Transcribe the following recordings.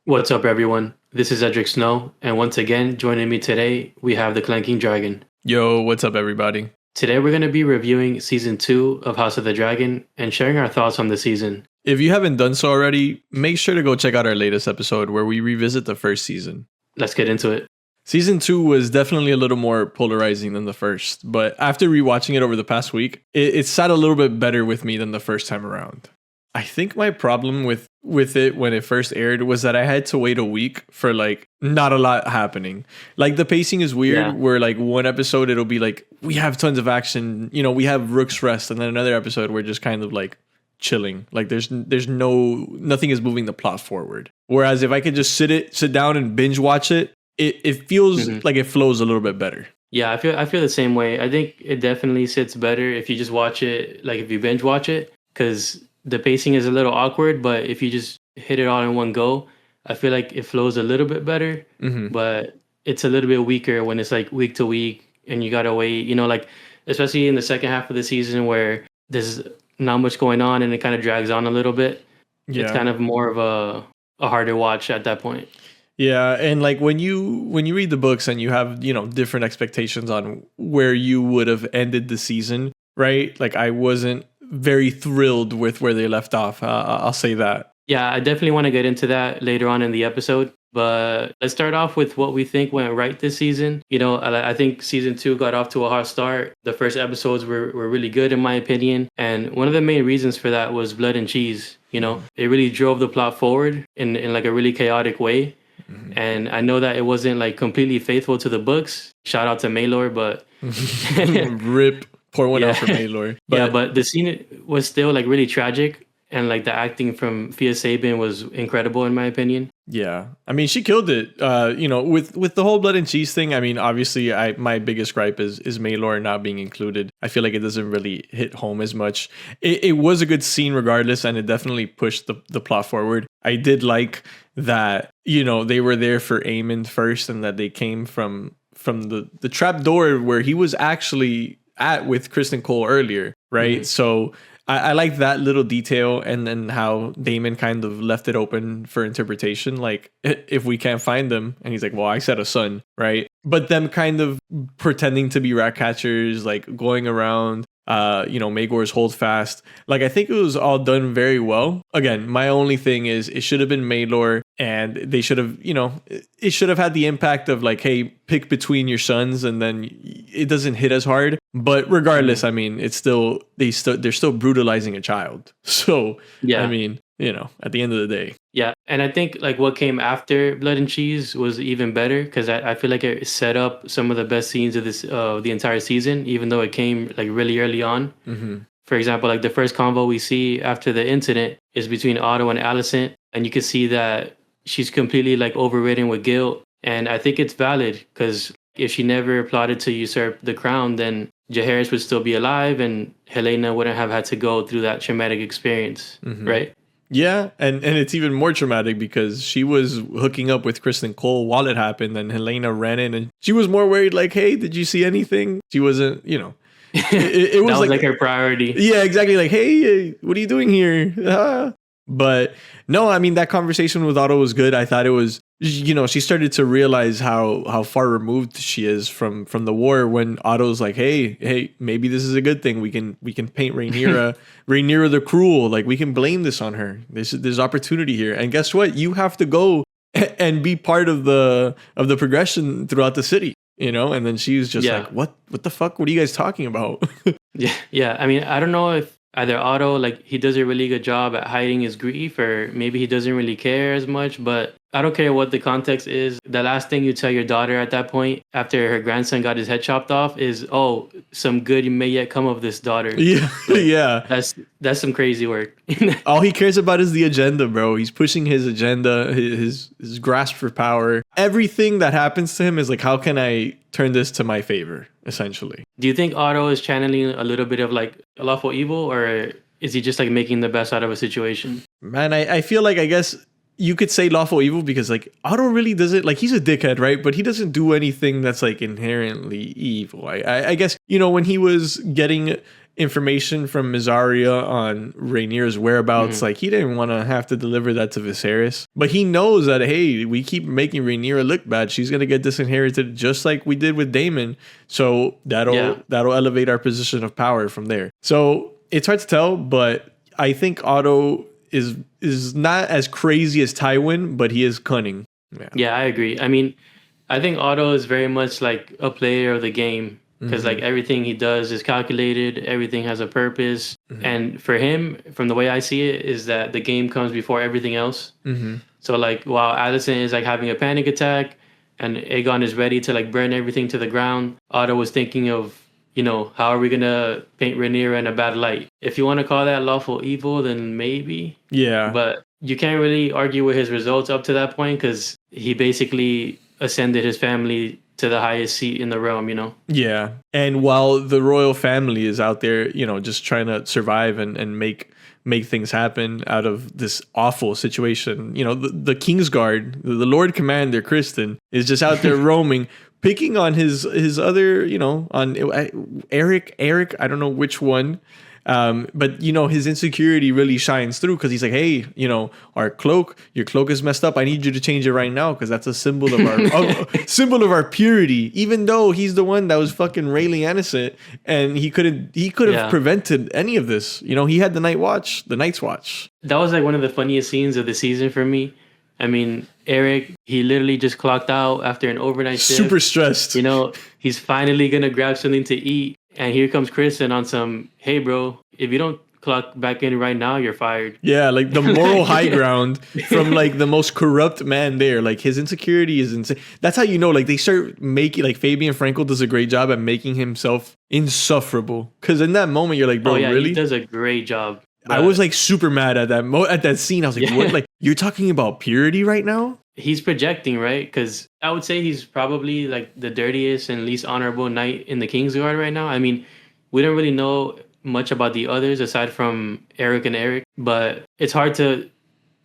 What's up, everyone? This is Edric Snow, and once again, joining me today, we have the Clanking Dragon. Yo, what's up, everybody? Today, we're going to be reviewing Season 2 of House of the Dragon and sharing our thoughts on the season. If you haven't done so already, make sure to go check out our latest episode where we revisit the first season. Let's get into it. Season 2 was definitely a little more polarizing than the first, but after rewatching it over the past week, it sat a little bit better with me than the first time around. I think my problem with it when it first aired was that I had to wait a week for not a lot happening. Like the pacing is weird where one episode it'll be like we have tons of action, we have Rook's Rest, and then another episode we're just kind of chilling. Like there's nothing is moving the plot forward. Whereas if I could just sit down and binge watch it, it feels like it flows a little bit better. Yeah, I feel the same way. I think it definitely sits better if you just watch it, if you binge watch it, because the pacing is a little awkward, but if you just hit it all in one go, I feel like it flows a little bit better, but it's a little bit weaker when it's week to week and you gotta wait, especially in the second half of the season where there's not much going on and it kind of drags on a little bit. Yeah. It's kind of more of a harder watch at that point. Yeah, and when you read the books and you have, different expectations on where you would have ended the season, right? I wasn't very thrilled with where they left off. I'll say that. Yeah, I definitely want to get into that later on in the episode. But let's start off with what we think went right this season. I think season 2 got off to a hot start. The first episodes were really good, in my opinion. And one of the main reasons for that was Blood and Cheese. It really drove the plot forward in a really chaotic way. And I know that it wasn't completely faithful to the books. Shout out to Maylor, but rip. Pour one out for Maylor. But the scene was still really tragic, and the acting from Fia Sabin was incredible in my opinion. Yeah, I mean she killed it. With the whole Blood and Cheese thing. I mean, obviously, my biggest gripe is Maylor not being included. I feel like it doesn't really hit home as much. It was a good scene regardless, and it definitely pushed the plot forward. I did like that. They were there for Aemon first, and that they came from the trap door where he was actually at with Kristen Cole earlier, right? So I like that little detail, and then how Daemon kind of left it open for interpretation. If we can't find them, and he's like, well, I said a son, right? But them kind of pretending to be rat catchers, going around, Maegor's hold fast. I think it was all done very well. Again, my only thing is it should have been Maelor, and they should have, it should have had the impact of hey, pick between your sons, and then it doesn't hit as hard. But regardless, I mean, it's still they're still brutalizing a child. So yeah, I mean, at the end of the day. Yeah, and I think what came after Blood and Cheese was even better, because I feel like it set up some of the best scenes of the entire season, even though it came really early on. For example, the first convo we see after the incident is between Otto and Alicent, and you can see that she's completely overridden with guilt, and I think it's valid, because if she never plotted to usurp the crown, then Jaehaerys would still be alive, and Helena wouldn't have had to go through that traumatic experience, right? Yeah, and it's even more traumatic because she was hooking up with Kristen Cole while it happened, and Helena ran in, and she was more worried hey, did you see anything? She wasn't, it was that was her priority. Yeah, exactly. Hey, what are you doing here? But no, I mean, that conversation with Otto was good. I thought it was, she started to realize how far removed she is from the war, when Otto's hey, maybe this is a good thing. We can paint Rhaenyra the cruel. We can blame this on her. There's opportunity here. And guess what? You have to go and be part of the progression throughout the city, and then she's just what the fuck? What are you guys talking about? Yeah. I mean, I don't know if either Otto, he does a really good job at hiding his grief, or maybe he doesn't really care as much, but I don't care what the context is. The last thing you tell your daughter at that point, after her grandson got his head chopped off, is, oh, some good may yet come of this, daughter. Yeah, yeah. That's some crazy work. All he cares about is the agenda, bro. He's pushing his agenda, his grasp for power. Everything that happens to him is how can I turn this to my favor, essentially. Do you think Otto is channeling a little bit of a lawful evil, or is he just making the best out of a situation? Man, I feel I guess you could say lawful evil, because Otto really doesn't, he's a dickhead, right? But he doesn't do anything that's inherently evil. I guess, when he was getting information from Mizaria on Rhaenyra's whereabouts. Like, he didn't want to have to deliver that to Viserys. But he knows that, hey, we keep making Rhaenyra look bad. She's going to get disinherited just like we did with Daemon. So that'll elevate our position of power from there. So it's hard to tell, but I think Otto is not as crazy as Tywin, but he is cunning. Yeah, I agree. I mean, I think Otto is very much like a player of the game because like everything he does is calculated. Everything has a purpose. And for him, from the way I see it, is that the game comes before everything else. So like while Alicent is like having a panic attack and Aegon is ready to like burn everything to the ground, Otto was thinking of, you know, how are we going to paint Rhaenyra in a bad light? If you want to call that lawful evil, then maybe. Yeah. But you can't really argue with his results up to that point because he basically ascended his family to the highest seat in the realm, you know? Yeah. And while the royal family is out there, you know, just trying to survive and make things happen out of this awful situation, you know, the Kingsguard, the Lord Commander, Kristen, is just out there roaming, picking on his other, you know, on Eric, I don't know which one. But you know, his insecurity really shines through because he's like, hey, you know, your cloak is messed up. I need you to change it right now because that's a symbol of our symbol of our purity. Even though he's the one that was fucking railing innocent, and he could have prevented any of this. You know, he had the Night's Watch. That was like one of the funniest scenes of the season for me. I mean, Eric, he literally just clocked out after an overnight shift. Super stressed. You know, he's finally gonna grab something to eat. And here comes Kristen on some, hey, bro, if you don't clock back in right now, you're fired. Yeah, like the moral high ground from like the most corrupt man there. Like his insecurity is insane. That's how you know, like they start making, like Fabian Frankel does a great job at making himself insufferable. Because in that moment, you're like, bro, really? He does a great job. I was like super mad at that scene. I was like, what? Like, you're talking about purity right now? He's projecting, right? Because I would say he's probably like the dirtiest and least honorable knight in the Kingsguard right now. I mean, we don't really know much about the others aside from Eric and Eric, but it's hard to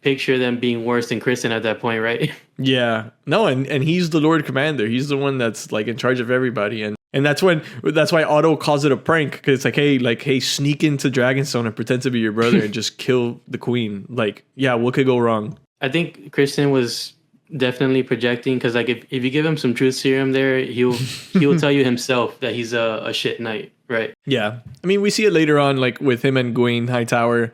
picture them being worse than Kristen at that point, right? Yeah. No, and he's the Lord Commander. He's the one that's like in charge of everybody. And that's why Otto calls it a prank, because it's like, hey, sneak into Dragonstone and pretend to be your brother and just kill the queen. Like, yeah, what could go wrong? I think Kristen was definitely projecting because like if you give him some truth serum there, he'll tell you himself that he's a shit knight, right? Yeah. I mean, we see it later on, like with him and Gwaine Hightower,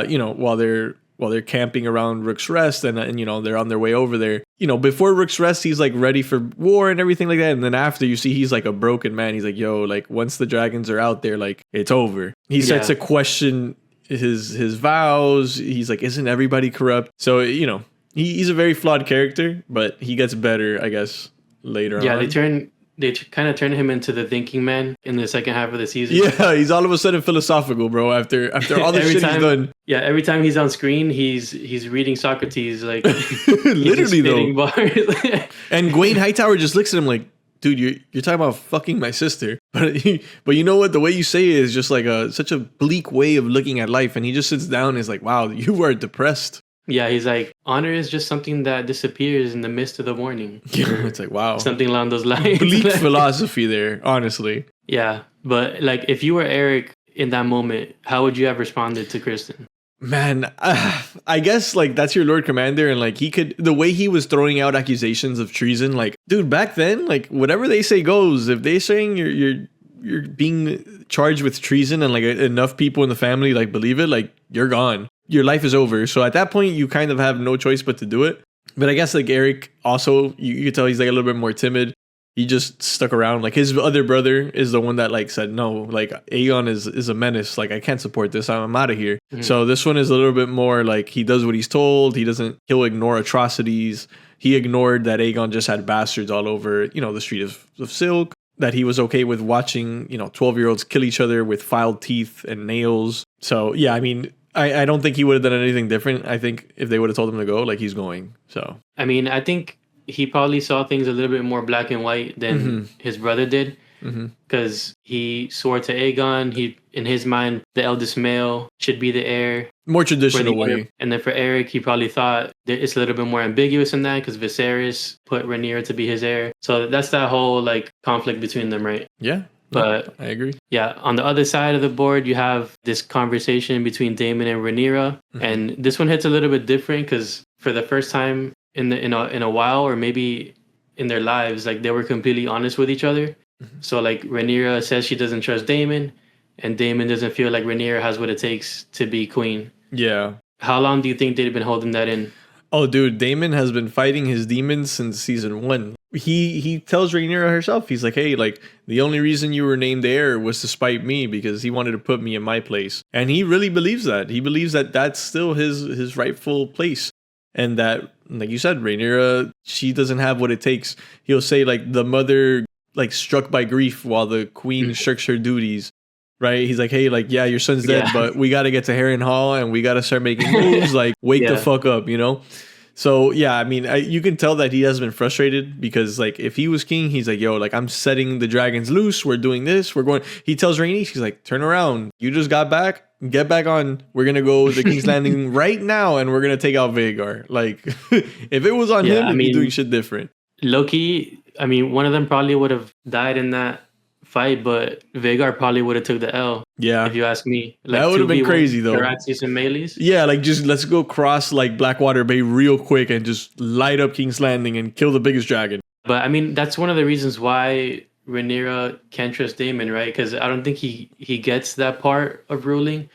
you know, while they're camping around Rook's Rest and you know, they're on their way over there. You know, before Rook's Rest, he's like ready for war and everything like that. And then after, you see he's like a broken man. He's like, yo, like once the dragons are out there, like it's over. He starts to question his vows. He's like, isn't everybody corrupt? So, you know, he's a very flawed character, but he gets better, I guess, later on. Yeah, they kind of turn him into the thinking man in the second half of the season. Yeah, he's all of a sudden philosophical, bro. After all the shit he's done. Yeah, every time he's on screen, he's reading Socrates, like literally though. Bars. And Gwaine Hightower just looks at him like, dude, you're talking about fucking my sister, but you know what? The way you say it is just like such a bleak way of looking at life. And he just sits down and is like, wow, you are depressed. Yeah, he's like, honor is just something that disappears in the mist of the morning. Yeah, it's like, wow. Something along those lines. Bleak philosophy there, honestly. Yeah, but like if you were Eric in that moment, how would you have responded to Kristen? Man, I guess like that's your Lord Commander, and like the way he was throwing out accusations of treason, like, dude, back then, like whatever they say goes. If they're saying you're being charged with treason and like enough people in the family like believe it, like you're gone. Your life is over. So at that point, you kind of have no choice but to do it. But I guess like Eric also, you could tell he's like a little bit more timid. He just stuck around. Like his other brother is the one that like said, no, like Aegon is a menace. Like I can't support this. I'm out of here. Mm-hmm. So this one is a little bit more like he does what he's told. He'll ignore atrocities. He ignored that Aegon just had bastards all over, you know, the street of Silk. That he was okay with watching, you know, 12-year-olds kill each other with filed teeth and nails. So yeah, I mean, I don't think he would have done anything different. I think if they would have told him to go, like he's going. So I mean, I think he probably saw things a little bit more black and white than his brother did, because he swore to Aegon. He, in his mind, the eldest male should be the heir. More traditional way. And then for Eric, he probably thought that it's a little bit more ambiguous than that because Viserys put Rhaenyra to be his heir. So that's that whole like conflict between them, right? Yeah. But I agree. yeah, on the other side of the board, you have this conversation between Damon and Rhaenyra, and this one hits a little bit different because for the first time in a while, or maybe in their lives, like they were completely honest with each other. So like Rhaenyra says she doesn't trust Damon, and Damon doesn't feel like Rhaenyra has what it takes to be queen. Yeah. How long do you think they've been holding that in? Oh, dude, Damon has been fighting his demons since season 1. He tells Rhaenyra herself, he's like, hey, like, the only reason you were named heir was to spite me because he wanted to put me in my place. And he really believes that. He believes that that's still his rightful place. And that, like you said, Rhaenyra, she doesn't have what it takes. He'll say, like, the mother, like, struck by grief while the queen shirks her duties. Right? He's like, hey, like, yeah, your son's dead, but we got to get to Harrenhal and we got to start making moves. Like, wake the fuck up, you know? So, yeah, I mean, you can tell that he has been frustrated because, like, if he was king, he's like, yo, like, I'm setting the dragons loose. We're doing this. We're going. He tells Rhaenys, he's like, turn around. You just got back. Get back on. We're going to go to King's Landing right now and we're going to take out Vhagar. Like, if it was on him, he'd be doing shit different. Loki, I mean, one of them probably would have died in that fight, but Vhagar probably would have took the L. Yeah, if you ask me, like, that would have been crazy though. Caraxes and Melees. Yeah, like just let's go cross like Blackwater Bay real quick and just light up King's Landing and kill the biggest dragon. But I mean, that's one of the reasons why Rhaenyra can't trust Daemon, right? Because I don't think he gets that part of ruling.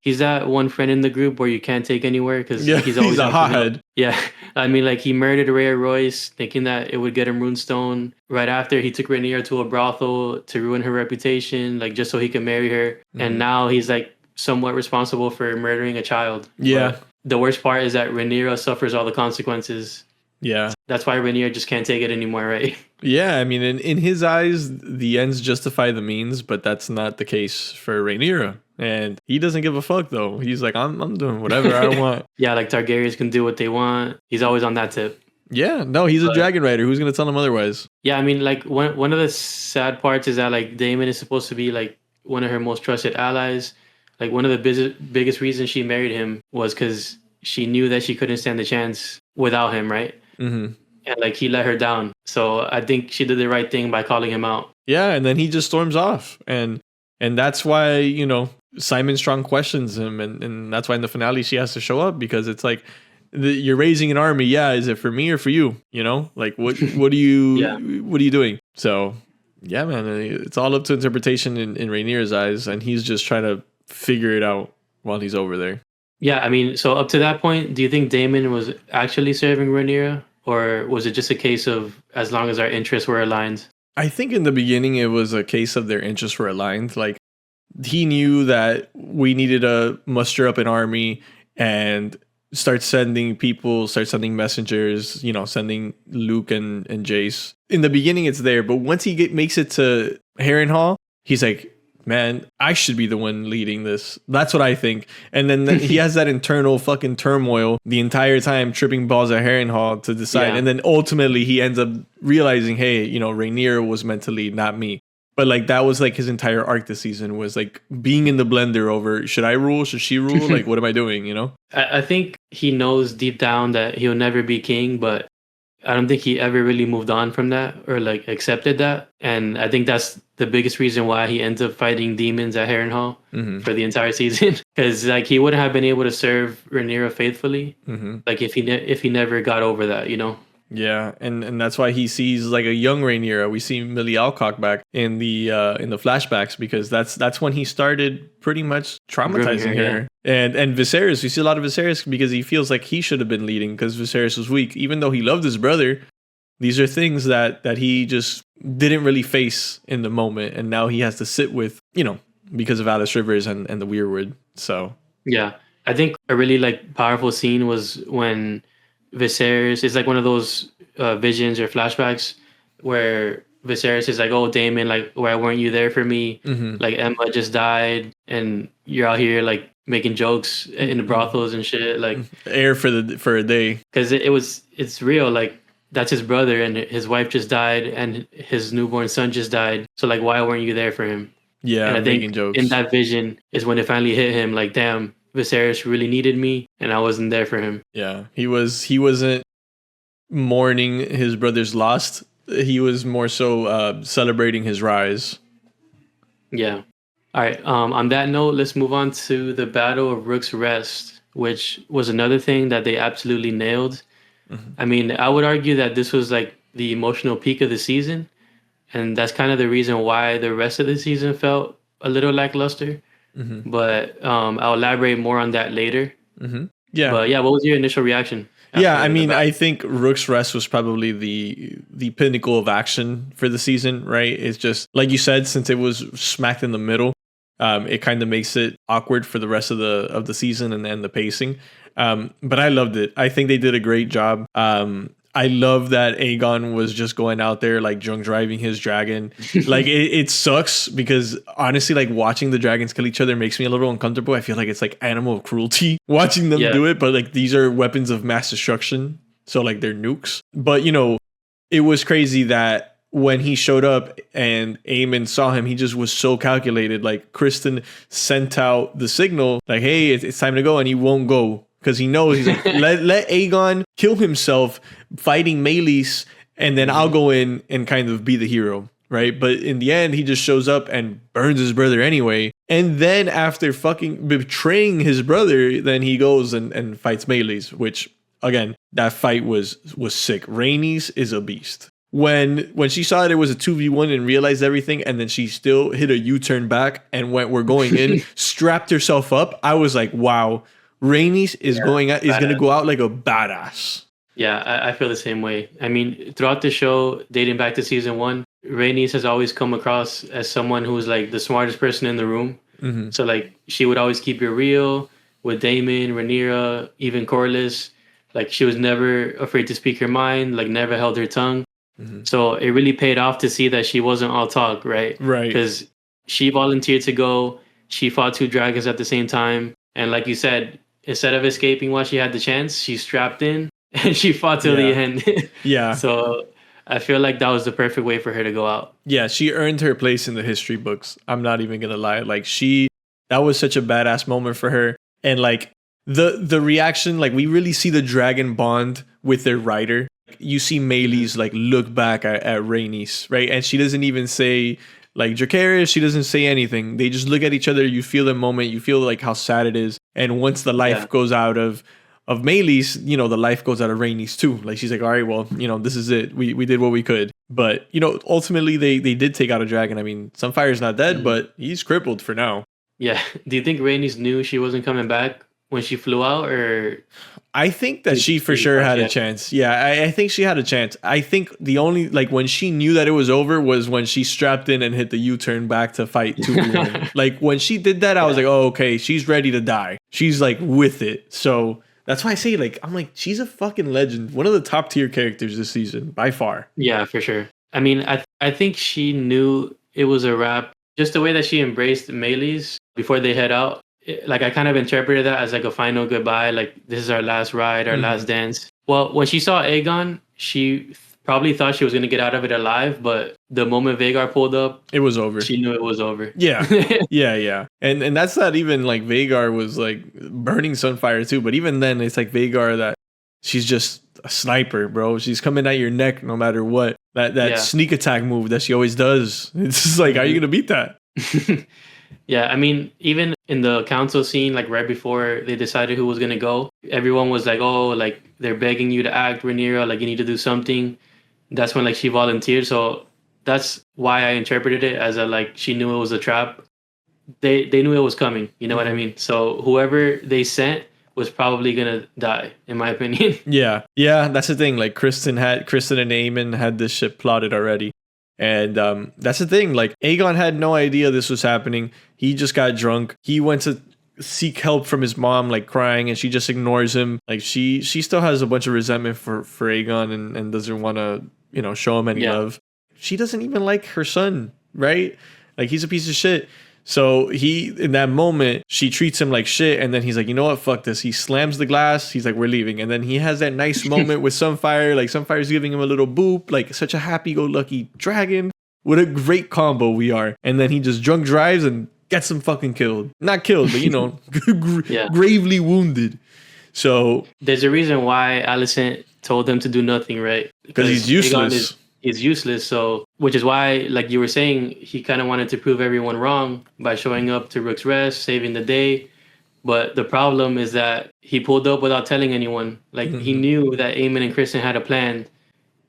He's that one friend in the group where you can't take anywhere because he's always a hothead. Yeah, I mean, like he murdered Rhea Royce thinking that it would get him runestone. Right after he took Rhaenyra to a brothel to ruin her reputation, like just so he could marry her. And now he's like somewhat responsible for murdering a child. Yeah. But the worst part is that Rhaenyra suffers all the consequences. Yeah. That's why Rhaenyra just can't take it anymore, right? Yeah, I mean, in his eyes, the ends justify the means, but that's not the case for Rhaenyra. And he doesn't give a fuck, though. He's like, I'm doing whatever I want. Yeah, like Targaryens can do what they want. He's always on that tip. Yeah, no, he's a dragon rider. Who's going to tell him otherwise? Yeah, I mean, like, one of the sad parts is that, like, Daemon is supposed to be, like, one of her most trusted allies. Like, one of the biggest reasons she married him was because she knew that she couldn't stand the chance without him, right? And like he let her down. So I think she did the right thing by calling him out. Yeah, and then he just storms off. And that's why, you know, Simon Strong questions him. And that's why in the finale she has to show up because it's like, you're raising an army. Yeah, is it for me or for you? You know, like what are you what are you doing? So yeah, man, it's all up to interpretation in Rhaenyra's eyes. And he's just trying to figure it out while he's over there. Yeah, I mean, so up to that point, do you think Daemon was actually serving Rhaenyra? Or was it just a case of as long as our interests were aligned? I think in the beginning it was a case of their interests were aligned. Like he knew that we needed to muster up an army and start sending messengers, you know, sending Luke and Jace. In the beginning it's there, but once he makes it to Harrenhal, he's like, man, I should be the one leading this. That's what I think. And then he has that internal fucking turmoil the entire time, tripping balls at Harrenhal to decide. Yeah. And then ultimately he ends up realizing, hey, you know, Rhaenyra was meant to lead, not me. But like that was like his entire arc this season was like being in the blender over, should I rule? Should she rule? Like, what am I doing? You know? I think he knows deep down that he'll never be king, but I don't think he ever really moved on from that or like accepted that. And I think that's the biggest reason why he ends up fighting demons at Harrenhal for the entire season. Because like he wouldn't have been able to serve Rhaenyra faithfully, like if he never got over that, you know. Yeah, and that's why he sees like a young Rhaenyra. We see Millie Alcock back in the flashbacks because that's when he started pretty much traumatizing her. Yeah. And Viserys, we see a lot of Viserys because he feels like he should have been leading because Viserys was weak, even though he loved his brother. These are things that he just didn't really face in the moment, and now he has to sit with, you know, because of Alice Rivers and the Weirwood. So yeah, I think a really like powerful scene was when Viserys is like one of those visions or flashbacks where Viserys is like, oh, Daemon, like, why weren't you there for me? Like Emma just died and you're out here like making jokes in the brothels and shit, like air for a day. Because it's real, like that's his brother and his wife just died and his newborn son just died. So like, why weren't you there for him? Yeah, and I making think jokes. In that vision is when it finally hit him, like, damn, Viserys really needed me and I wasn't there for him. Yeah, he wasn't mourning his brother's loss. He was more so celebrating his rise. Yeah. All right. On that note, let's move on to the Battle of Rook's Rest, which was another thing that they absolutely nailed. Mhm. I mean, I would argue that this was like the emotional peak of the season, and that's kind of the reason why the rest of the season felt a little lackluster. Mhm. But I'll elaborate more on that later. Mhm. Yeah. But yeah, what was your initial reaction Yeah, I after the mean, battle? I think Rook's Rest was probably the pinnacle of action for the season, right? It's just like you said, since it was smacked in the middle, it kind of makes it awkward for the rest of the season and then the pacing. But I loved it. I think they did a great job. I love that Aegon was just going out there like drunk driving his dragon. Like it sucks because honestly, like watching the dragons kill each other makes me a little uncomfortable. I feel like it's like animal cruelty watching them Yeah. do it, but like these are weapons of mass destruction. So like they're nukes. But you know, it was crazy that when he showed up and Aemon saw him, he just was so calculated. Like Kristen sent out the signal, like, "Hey, it's time to go," and he won't go because he knows he's like, "Let Aegon kill himself fighting Meleys, and then I'll Mhm. go in and kind of be the hero." Right, but in the end, he just shows up and burns his brother anyway. And then after fucking betraying his brother, then he goes and fights Meleys, which again, that fight was sick. Rhaenys is a beast. When she saw that it was a 2v1 and realized everything, and then she still hit a U-turn back and went, "We're going in," strapped herself up. I was like, wow, Rhaenys is Yeah. gonna Badass. go out like a badass. Yeah, I feel the same way. I mean, throughout the show, dating back to season one, Rhaenys has always come across as someone who's like the smartest person in the room. Mm-hmm. So like she would always keep it real with Daemon, Rhaenyra, even Corlys. Like she was never afraid to speak her mind, like never held her tongue. Mm-hmm. So it really paid off to see that she wasn't all talk, right? Right. Because she volunteered to go. She fought two dragons at the same time. And like you said, instead of escaping while she had the chance, she strapped in and she fought till the Yeah. end. Yeah. So I feel like that was the perfect way for her to go out. Yeah, she earned her place in the history books. I'm not even gonna lie. Like that was such a badass moment for her. And like the reaction, like we really see the dragon bond with their rider. You see Meleys like look back at Rhaenys, right? And she doesn't even say like Dracarys, she doesn't say anything. They just look at each other, you feel the moment, you feel like how sad it is. And once the life Yeah. goes out of Meleys, you know, the life goes out of Rhaenys too. Like she's like, all right, well, you know, this is it. We did what we could. But, you know, ultimately they did take out a dragon. I mean, Sunfire's not dead, Mhm. but he's crippled for now. Yeah. Do you think Rhaenys knew she wasn't coming back when she flew out, or I think that she for did you sure thought had she a had- chance. Yeah, I think she had a chance. I think the only, like, when she knew that it was over was when she strapped in and hit the U-turn back to fight 2v1. Like, when she did that, I was like, oh, okay, she's ready to die. She's, like, with it. So that's why I say, like, I'm like, she's a fucking legend. One of the top tier characters this season, by far. Yeah, for sure. I mean, I think she knew it was a wrap. Just the way that she embraced Meleys before they head out. Like I kind of interpreted that as like a final goodbye. Like this is our last ride, our last dance. Well, when she saw Aegon, she probably thought she was gonna get out of it alive. But the moment Vhagar pulled up, It was over. she knew it was over. Yeah. Yeah. And that's not even like Vhagar was like burning Sunfire too, but even then it's like Vhagar that she's just a sniper, bro. She's coming at your neck no matter what. That Yeah. sneak attack move that she always does. It's just like, how are you gonna beat that? Yeah, I mean, even in the council scene, like right before they decided who was gonna go, everyone was like, "Oh, like they're begging you to act, Rhaenyra. Like you need to do something." That's when like she volunteered. So that's why I interpreted it as a like she knew it was a trap. They knew it was coming. You know what I mean? So whoever they sent was probably gonna die, in my opinion. Yeah, that's the thing. Like Kristen and Aemon had this shit plotted already. And that's the thing. Like Aegon had no idea this was happening. He just got drunk. He went to seek help from his mom, like crying, and she just ignores him. Like she still has a bunch of resentment for Aegon and doesn't want to, you know, show him any love. She doesn't even like her son, right? Like he's a piece of shit. So he, in that moment, she treats him like shit, and then he's like, you know what, fuck this. He slams the glass. He's like, we're leaving. And then he has that nice moment with Sunfire. Like Sunfire's giving him a little boop, like such a happy-go-lucky dragon. What a great combo we are. And then he just drunk drives and gets him fucking killed. Not killed, but you know, gravely wounded. So there's a reason why Alicent told him to do nothing, right? because he's useless. he's useless. So, which is why, like you were saying, he kind of wanted to prove everyone wrong by showing up to Rook's Rest, saving the day. But the problem is that he pulled up without telling anyone. Like he knew that Eamon and Kristen had a plan,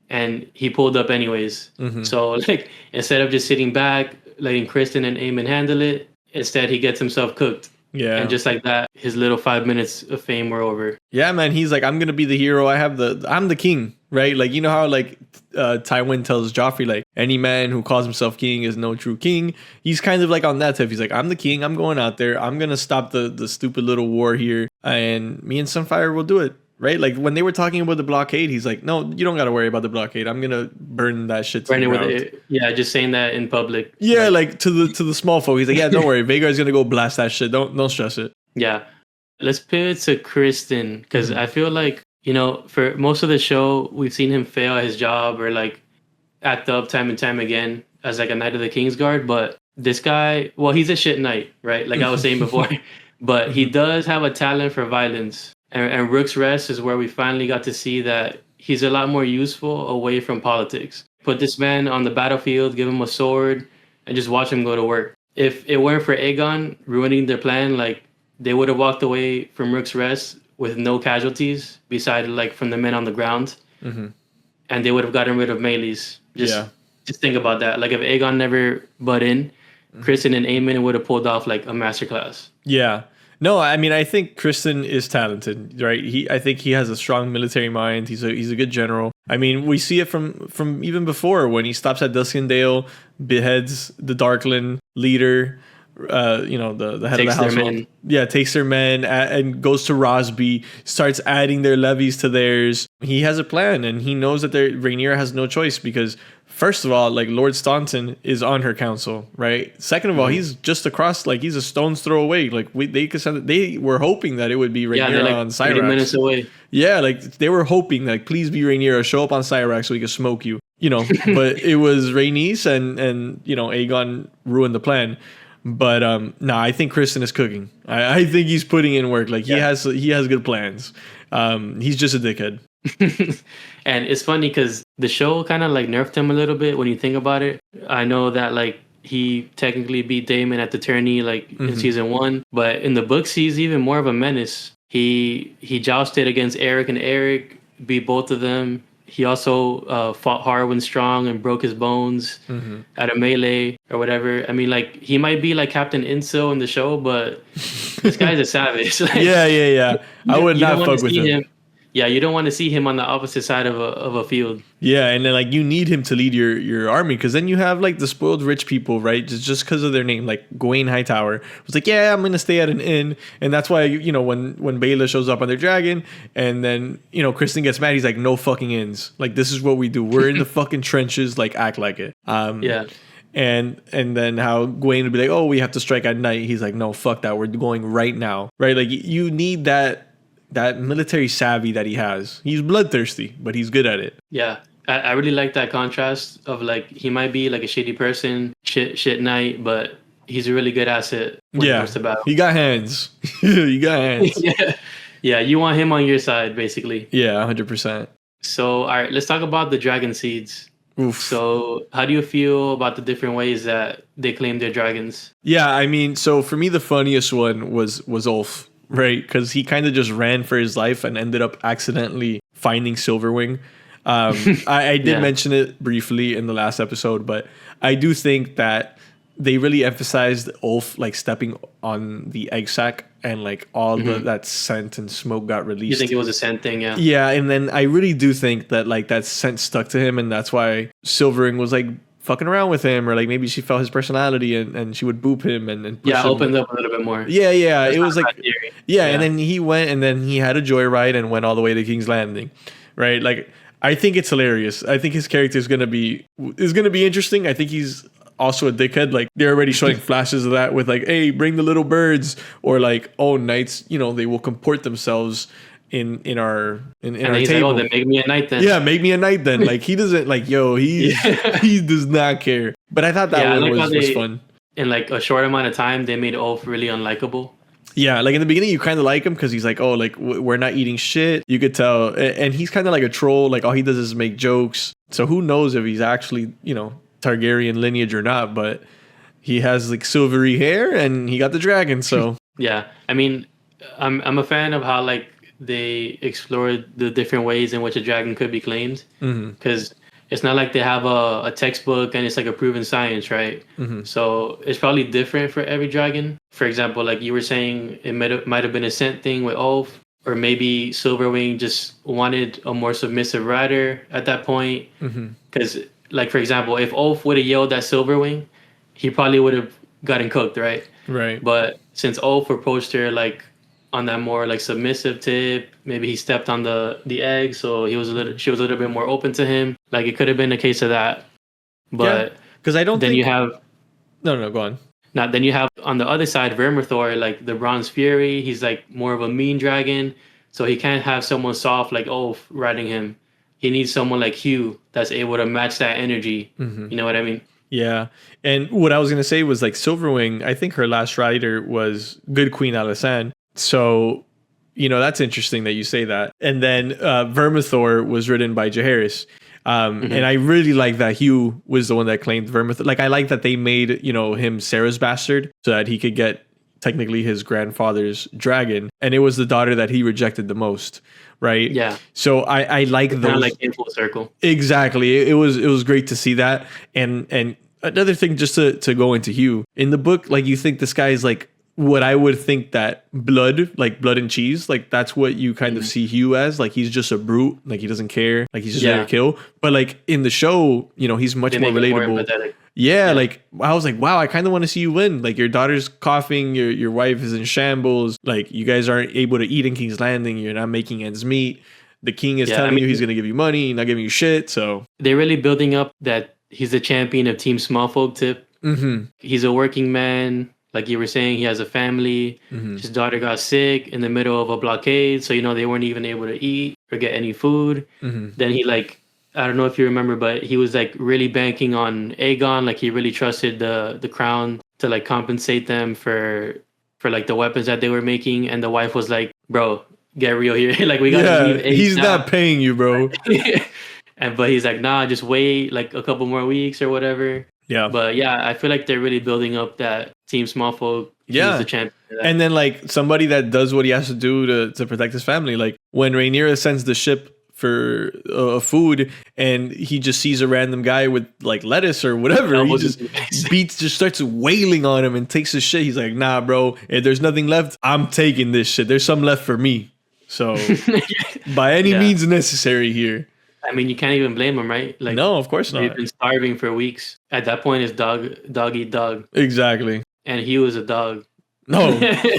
and he pulled up anyways. So like instead of just sitting back, letting Kristen and Eamon handle it, instead he gets himself cooked. Yeah. And just like that, his little 5 minutes of fame were over. Yeah, man. He's like, I'm gonna be the hero. I'm the king, right? Like, you know how like Tywin tells Joffrey, like, any man who calls himself king is no true king. He's kind of like on that tip. He's like, I'm the king. I'm going out there. I'm gonna stop the stupid little war here, and me and Sunfire will do it. Right? Like when they were talking about the blockade, he's like, no, you don't got to worry about the blockade. I'm going to burn that shit to the ground. Yeah, just saying that in public. Yeah, like to the small folk. He's like, yeah, don't worry. Vhagar's going to go blast that shit. Don't stress it. Yeah. Let's pivot to Kristen, because I feel like, you know, for most of the show, we've seen him fail at his job or like act up time and time again as like a Knight of the Kingsguard. But this guy, well, he's a shit knight, right? Like I was saying before, but he does have a talent for violence. And Rook's Rest is where we finally got to see that he's a lot more useful away from politics. Put this man on the battlefield, give him a sword, and just watch him go to work. If it weren't for Aegon ruining their plan, like they would have walked away from Rook's Rest with no casualties, beside like from the men on the ground, and they would have gotten rid of Melees. Just think about that. Like if Aegon never butt in, Kristen and Aemon would have pulled off like a masterclass. Yeah. No, I mean, I think Kristen is talented, right? I think he has a strong military mind. He's a good general. I mean, we see it from even before when he stops at Duskendale, beheads the Darkland leader, the head of the household. Yeah, takes their men and goes to Rosby, starts adding their levies to theirs. He has a plan, and he knows that Rhaenyra has no choice because, first of all, like Lord Staunton is on her council, right? Second of all, he's just across, like he's a stone's throw away. Like they were hoping that it would be Rhaenyra like on Cyrax. 30 minutes away. Yeah, like they were hoping that, like, please be Rhaenyra, show up on Cyrax so we can smoke you, But it was Rhaenys and Aegon ruined the plan. But I think Kristen is cooking. I think he's putting in work. Like he has good plans. He's just a dickhead. And it's funny because the show kind of like nerfed him a little bit when you think about it. I know that like he technically beat Daemon at the tourney like in season 1, but in the books he's even more of a menace. He jousted against Eric and Eric, beat both of them. He also fought Harwin strong and broke his bones at a melee or whatever. I mean, like, he might be like Captain Inso in the show, but this guy's a savage. Like, yeah. I would not fuck with him. Yeah, you don't want to see him on the opposite side of a field. Yeah, and then like you need him to lead your army, because then you have like the spoiled rich people, right? Just because of their name, like Gawain Hightower was like, yeah, I'm gonna stay at an inn, and that's why when Baela shows up on their dragon, and then Kristen gets mad, he's like, no fucking inns, like this is what we do. We're in the fucking trenches, like act like it. Yeah. And then how Gawain would be like, oh, we have to strike at night. He's like, no, fuck that. We're going right now, right? Like you need that military savvy that he has. He's bloodthirsty, but he's good at it. Yeah. I really like that contrast of like he might be like a shitty person, shit knight, but he's a really good asset when it comes to battle. He got hands. He got hands. Yeah, you want him on your side, basically. Yeah, 100%. So, all right, let's talk about the dragon seeds. Oof. So, how do you feel about the different ways that they claim their dragons? Yeah, I mean, so for me, the funniest one was Ulf, right? Because he kind of just ran for his life and ended up accidentally finding Silverwing. I did mention it briefly in the last episode, but I do think that they really emphasized Ulf like stepping on the egg sack and like all that scent and smoke got released. You think it was a scent thing, yeah? Yeah, and then I really do think that like that scent stuck to him, and that's why Silverwing was like fucking around with him, or like maybe she felt his personality and she would boop him and push him. Opened up a little bit more. Yeah, it was like and then he went and then he had a joyride and went all the way to King's Landing, right? Like I think it's hilarious. I think his character is gonna be interesting. I think he's also a dickhead. Like they're already showing flashes of that with like, hey, bring the little birds, or like, oh, knights, they will comport themselves in our table. Like, oh, then make me a knight then. Yeah, make me a knight then. Like he doesn't like, he does not care. But I thought that one was fun. In like a short amount of time, they made Ulf really unlikable. Yeah, like in the beginning, you kind of like him because he's like, oh, like we're not eating shit. You could tell, and he's kind of like a troll. Like all he does is make jokes. So who knows if he's actually, Targaryen lineage or not? But he has like silvery hair, and he got the dragon. So Yeah, I mean, I'm a fan of how like they explored the different ways in which a dragon could be claimed, because it's not like they have a textbook and it's like a proven science, right? So it's probably different for every dragon. For example, like you were saying, it might have been a scent thing with Ulf, or maybe Silverwing just wanted a more submissive rider at that point. Because, like for example, if Ulf would have yelled at Silverwing, he probably would have gotten cooked, right? right. But since Ulf approached her like on that more like submissive tip, maybe he stepped on the egg, so she was a little bit more open to him. Like it could have been a case of that. But because I don't then think you have no, go on. now then you have on the other side Vermithor, like the Bronze Fury. He's like more of a mean dragon, so he can't have someone soft like Ulf riding him. He needs someone like Hugh that's able to match that energy. You know what I mean? Yeah. And what I was going to say was like Silverwing, I think her last rider was Good Queen Alysanne. So, that's interesting that you say that. And then Vermithor was ridden by Jaehaerys. And I really like that Hugh was the one that claimed Vermithor. Like, I like that they made, him Sarah's bastard so that he could get technically his grandfather's dragon. And it was the daughter that he rejected the most. Right. Yeah. So I like those. Kind of like in full circle. Exactly. It was great to see that. And another thing, just to go into Hugh in the book, like you think this guy is like what I would think that blood and cheese, like that's what you kind of see Hugh as. Like he's just a brute. Like he doesn't care. Like he's just there to kill. But like in the show, he's much more relatable. Yeah, like I was like, wow, I kind of want to see you win. Like your daughter's coughing, your wife is in shambles. Like you guys aren't able to eat in King's Landing. You're not making ends meet. The king is telling you he's going to give you money, not giving you shit. So they're really building up that he's the champion of Team Smallfolk tip. He's a working man. Like you were saying, he has a family. His daughter got sick in the middle of a blockade. So, they weren't even able to eat or get any food. Then he I don't know if you remember, but he was like really banking on Aegon. Like he really trusted the crown to like compensate them for like the weapons that they were making. And the wife was like, bro, get real here. Like we gotta leave Aegon. He's not paying you, bro. But he's like, nah, just wait like a couple more weeks or whatever. Yeah. But yeah, I feel like they're really building up that Team Smallfolk. Yeah. He's the champion. And then like somebody that does what he has to do to protect his family. Like when Rhaenyra sends the ship for food and he just sees a random guy with like lettuce or whatever, he just starts wailing on him and takes his shit. He's like, nah, bro, if there's nothing left, I'm taking this shit. There's some left for me. So by any means necessary here. I mean, you can't even blame him, right? Like, no, of course not. They've been starving for weeks. At that point, it's dog eat dog. Exactly. And he was a dog. No,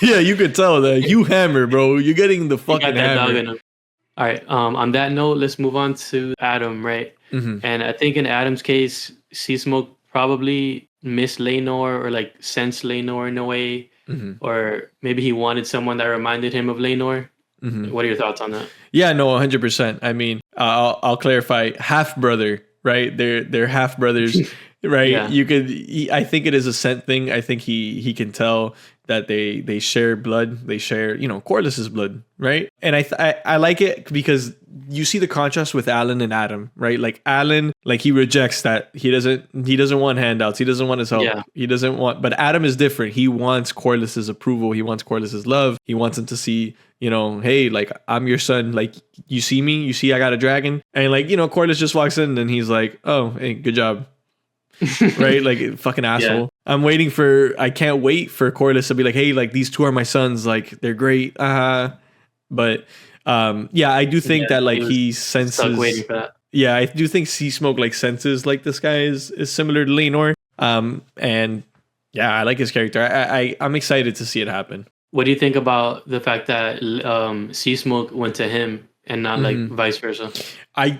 yeah, you could tell that. You hammer, bro. You're getting the fucking hammer. Dog in him. All right. On that note, let's move on to Adam, right? And I think in Adam's case, Seasmoke probably missed Laenor or like sensed Laenor in a way, or maybe he wanted someone that reminded him of Laenor. What are your thoughts on that? Yeah, no, 100%. I mean, I'll clarify. Half brother, right? They're half brothers, right? Yeah. I think it is a scent thing. I think he can tell that they share blood. They share, Corlys's blood, right? And I like it because you see the contrast with Alan and Adam, right? Like Alan, like he rejects that. He doesn't want handouts. He doesn't want his help. Yeah. He doesn't want. But Adam is different. He wants Corlys's approval. He wants Corlys's love. He wants him to see, hey, like I'm your son. Like you see me. You see I got a dragon. And like Corlys just walks in and he's like, oh, hey, good job. Right, like fucking asshole. Yeah. I can't wait for Corlys to be like, hey, like these two are my sons, like they're great. But I do think that like he senses waiting for that. Yeah, I do think Seasmoke like senses like this guy is similar to Laenor. And yeah, I like his character. I'm excited to see it happen. What do you think about the fact that Seasmoke went to him and not like vice versa? I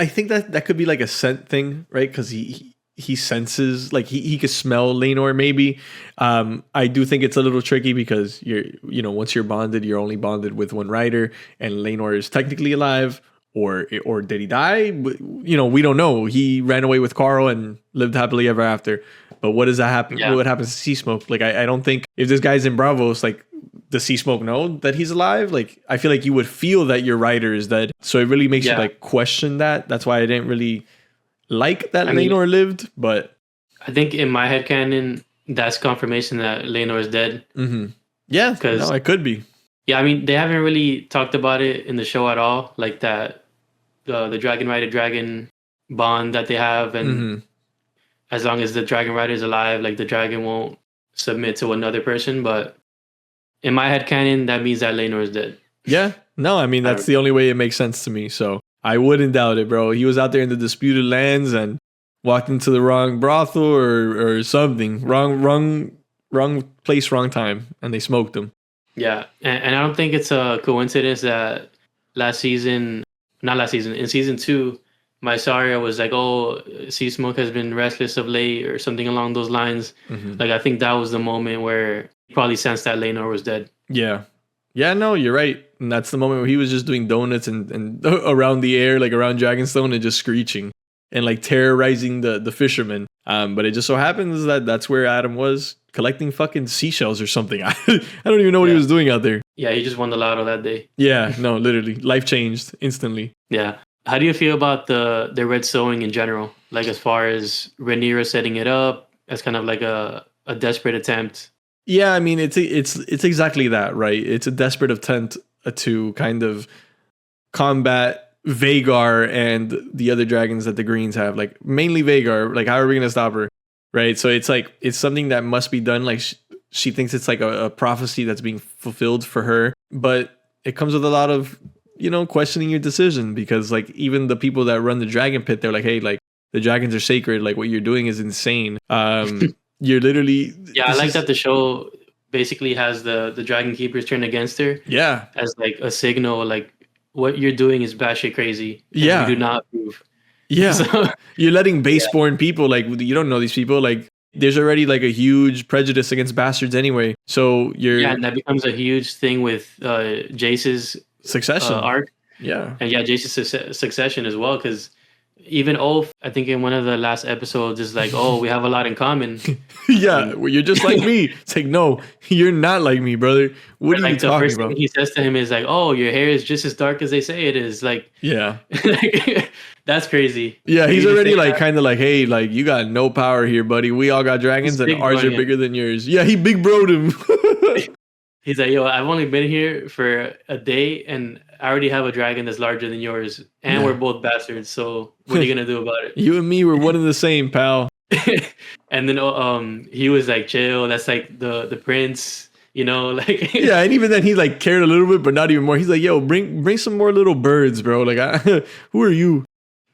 think that could be like a scent thing, right? Because he senses, like he could smell Laenor maybe. I do think it's a little tricky because once you're bonded, you're only bonded with one rider, and Laenor is technically alive, or did he die? We don't know. He ran away with Carl and lived happily ever after. But what does that happen? Yeah. What happens to Seasmoke? Like I don't think if this guy's in Braavos, like does Sea Smoke know that he's alive? Like, I feel like you would feel that your rider is dead. So it really makes you like question that. That's why I didn't really like that Laenor lived. But I think in my headcanon, that's confirmation that Laenor is dead. Mm-hmm. Yeah, no, it could be. Yeah, I mean, they haven't really talked about it in the show at all, like that the dragon rider dragon bond that they have, and as long as the dragon rider is alive, like the dragon won't submit to another person. But in my headcanon, that means that Laenor is dead. Yeah, no, I mean that's the only way it makes sense to me. So I wouldn't doubt it, bro. He was out there in the disputed lands and walked into the wrong brothel or something. Wrong place, wrong time, and they smoked him. Yeah, and I don't think it's a coincidence that in season 2, Mysaria was like, "Oh, Sea Smoke has been restless of late," or something along those lines. Like, I think that was the moment where he probably sensed that Laenor was dead. Yeah, no, you're right. And that's the moment where he was just doing donuts and around the air, like around Dragonstone, and just screeching and like terrorizing the fishermen. But it just so happens that that's where Adam was, collecting fucking seashells or something. I don't even know what he was doing out there. Yeah, he just won the lotto that day. Yeah, no, literally. Life changed instantly. Yeah. How do you feel about the red sewing in general? Like, as far as Rhaenyra setting it up as kind of like a desperate attempt? Yeah, I mean, it's exactly that, right? It's a desperate attempt to kind of combat Vhagar and the other dragons that the Greens have. Like, mainly Vhagar. Like, how are we going to stop her? Right? So it's like, it's something that must be done. Like, she thinks it's like a prophecy that's being fulfilled for her. But it comes with a lot of, questioning your decision, because like even the people that run the dragon pit, they're like, hey, like the dragons are sacred. Like what you're doing is insane. You're literally. Yeah, I like that the show basically has the dragon keepers turn against her. Yeah. As like a signal, like what you're doing is batshit crazy. Yeah. You do not approve. Yeah. So, you're letting baseborn people, like you don't know these people, like there's already like a huge prejudice against bastards anyway. So you're. Yeah, and that becomes a huge thing with Jace's succession arc. Yeah. And yeah, Jace's succession as well, because even Oath, I think in one of the last episodes, is like, oh, we have a lot in common. Yeah, well, you're just like me. It's like, no, you're not like me, brother. What are you talking the first about? Thing he says to him is like, oh, your hair is just as dark as they say it is. Like, yeah. That's crazy. Yeah, he's already like kind of like, hey, like you got no power here, buddy. We all got dragons and ours are bigger than yours. Yeah, he big broed him. He's like, yo, I've only been here for a day and I already have a dragon that's larger than yours, and we're both bastards. So what are you gonna do about it? You and me were one and the same, pal. And then he was like, chill. That's like the prince, like. Yeah, and even then he like cared a little bit, but not even more. He's like, yo, bring some more little birds, bro. Like, who are you?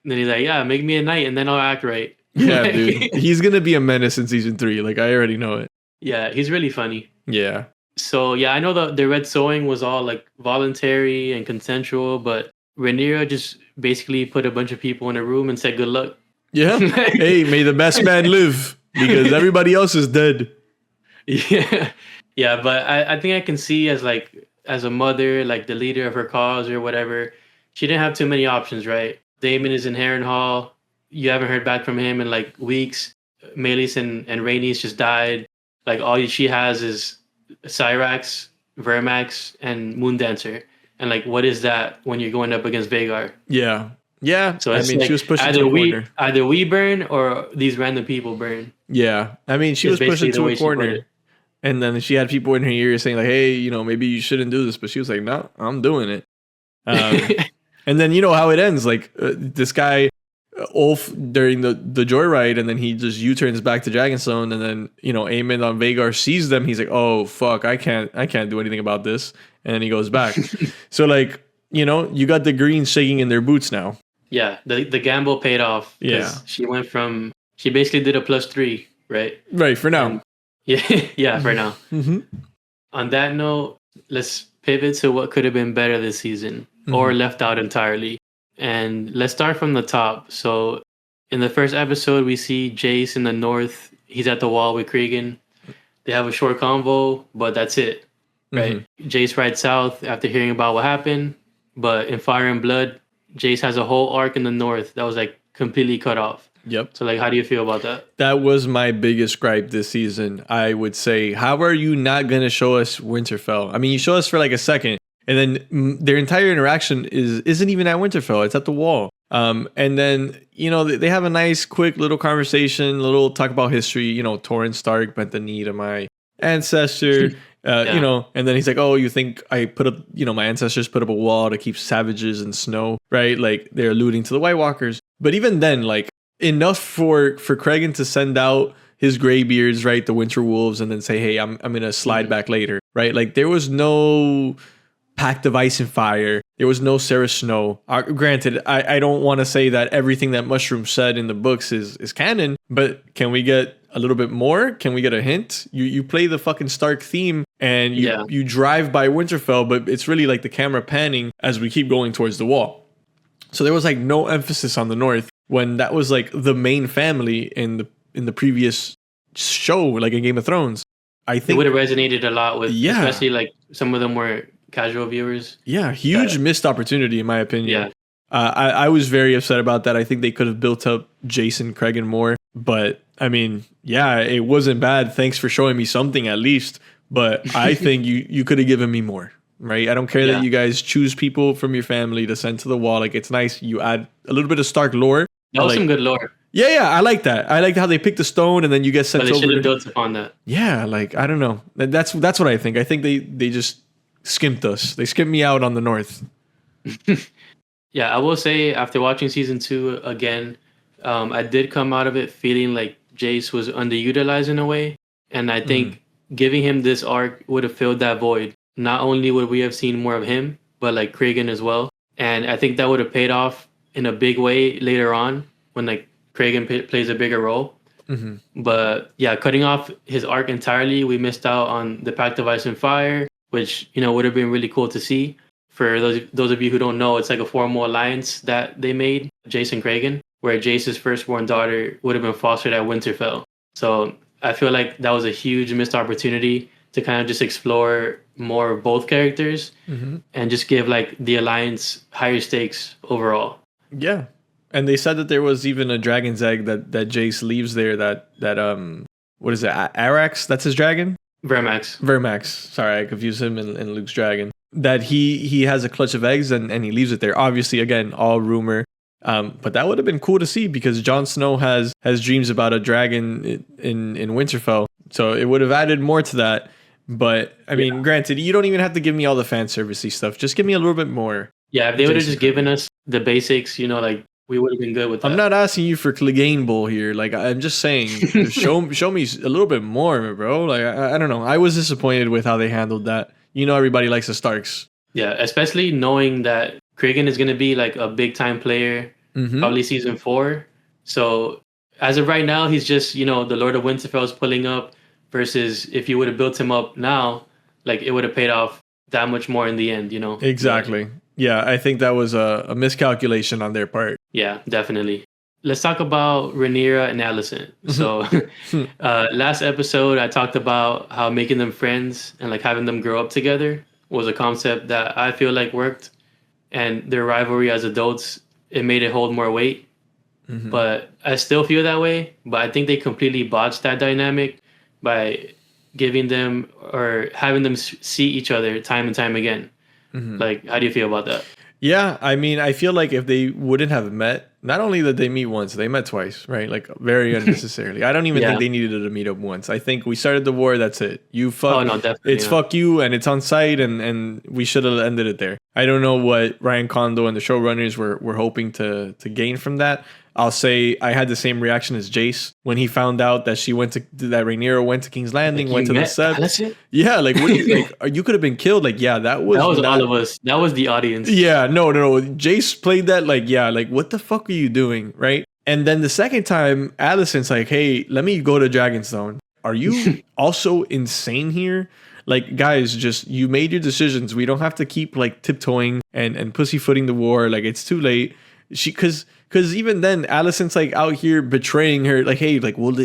And then he's like, yeah, make me a knight, and then I'll act right. Yeah, dude. He's gonna be a menace in season 3. Like, I already know it. Yeah, he's really funny. Yeah. So yeah, I know the red sewing was all like voluntary and consensual, but Rhaenyra just basically put a bunch of people in a room and said, "Good luck." Yeah. Hey, may the best man live, because everybody else is dead. Yeah, yeah, but I think I can see as a mother, like the leader of her cause or whatever, she didn't have too many options, right? Daemon is in Harrenhal. You haven't heard back from him in like weeks. Meleys and Rhaenys just died. Like all she has is Cyrax, Vermax, and Moondancer. And like, what is that when you're going up against Vhagar? Yeah. Yeah. So I mean, like, she was pushing to a corner. Either we burn or these random people burn. Yeah. I mean, she was pushing to a corner. And then she had people in her ear saying like, hey, maybe you shouldn't do this. But she was like, no, I'm doing it. And then you know how it ends. Like this guy, Ulf, during the joyride, and then he just U-turns back to Dragonstone, and then Aemond on Vhagar sees them. He's like, "Oh fuck, I can't do anything about this," and then he goes back. So like you got the Greens shaking in their boots now. Yeah, the gamble paid off. Yeah, she basically did a +3, right? Right for now. And, yeah, for now. Mm-hmm. On that note, let's pivot to what could have been better this season or left out entirely. And let's start from the top. So in the first episode, we see Jace in the north. He's at the wall with Cregan. They have a short convo, but that's it, right? Jace rides south after hearing about what happened. But in Fire and Blood, Jace has a whole arc in the north that was like completely cut off. Yep. So like, how do you feel about that? That was my biggest gripe this season. I would say, how are you not going to show us Winterfell? I mean, you show us for like a second, and then their entire interaction isn't even at Winterfell. It's at the wall. And then, you know, they have a nice, quick little conversation, little talk about history. You know, Torrhen Stark bent the knee to my ancestor. You know, and then he's like, oh, you think I put up, you know, my ancestors put up a wall to keep savages in snow, right? Like they're alluding to the White Walkers. But even then, like enough for Cregan to send out his graybeards, right? The Winter Wolves, and then say, hey, I'm going to slide back later, right? Like there was no Pact of Ice and Fire. There was no Sarah Snow. Granted, I don't want to say that everything that Mushroom said in the books is canon, but can we get a little bit more? Can we get a hint? You play the fucking Stark theme and you drive by Winterfell, but it's really like the camera panning as we keep going towards the wall. So there was like no emphasis on the North when that was like the main family in the previous show, like in Game of Thrones. I think it would have resonated a lot with, especially like some of them were casual viewers. Yeah, huge missed opportunity in my opinion. I was very upset about that. I think they could have built up Jason Cregan more, but I mean, yeah, it wasn't bad. Thanks for showing me something at least, but I think you could have given me more, right? I don't care that you guys choose people from your family to send to the wall. Like it's nice you add a little bit of Stark lore. That was some good lore. Yeah, I like that. I like how they picked a stone and then you get sent over. But they should have built upon that. Yeah, like I don't know. That's what I think. I think they just skimped us. They skimped me out on the North. Yeah, I will say after watching season 2 again, I did come out of it feeling like Jace was underutilized in a way. And I think giving him this arc would have filled that void. Not only would we have seen more of him, but like Cregan as well. And I think that would have paid off in a big way later on when like Cregan plays a bigger role. But yeah, cutting off his arc entirely, we missed out on the Pact of Ice and Fire, which, you know, would have been really cool to see. For those of you who don't know, it's like a formal alliance that they made, Jace and Cregan, where Jace's firstborn daughter would have been fostered at Winterfell. So I feel like that was a huge missed opportunity to kind of just explore more of both characters and just give like the alliance higher stakes overall. Yeah. And they said that there was even a dragon's egg that Jace leaves there that what is it? Arax? That's his dragon? Vermax. Sorry, I confused him and Luke's dragon. That he has a clutch of eggs and he leaves it there. Obviously, again, all rumor. But that would have been cool to see because Jon Snow has dreams about a dragon in Winterfell. So it would have added more to that. But I mean, granted, you don't even have to give me all the fan servicey stuff. Just give me a little bit more. Yeah, if they would have just given us the basics, you know, like we would have been good with that. I'm not asking you for Clegane Bull here. Like I'm just saying, show me a little bit more, bro. Like I don't know. I was disappointed with how they handled that. You know, everybody likes the Starks. Yeah, especially knowing that Cregan is going to be like a big time player, probably season 4. So as of right now, he's just, you know, the Lord of Winterfell is pulling up versus if you would have built him up now, like it would have paid off that much more in the end, you know? Exactly. Yeah, I think that was a miscalculation on their part. Yeah, definitely. Let's talk about Rhaenyra and Alicent. So last episode, I talked about how making them friends and like having them grow up together was a concept that I feel like worked. And their rivalry as adults, it made it hold more weight. But I still feel that way. But I think they completely botched that dynamic by giving them or having them see each other time and time again. Like, how do you feel about that? Yeah, I mean, I feel like if they wouldn't have met, not only did they meet once, they met twice, right? Like very unnecessarily. I don't even think they needed to meet up once. I think we started the war. That's it. You fuck. Oh, no, definitely. It's fuck you, and it's on site, and we should have ended it there. I don't know what Ryan Condo and the showrunners were hoping to gain from that. I'll say I had the same reaction as Jace when he found out that Rhaenyra went to King's Landing, went to the Sept. Yeah, like what do you like? You could have been killed. Like, yeah, that was all of us. That was the audience. Yeah, no. Jace played that like, yeah, like what the fuck are you doing, right? And then the second time, Alicent's like, hey, let me go to Dragonstone. Are you also insane here? Like, guys, just you made your decisions. We don't have to keep like tiptoeing and pussyfooting the war. Like, it's too late. Because even then, Alicent's like out here betraying her. Like, hey, like, well,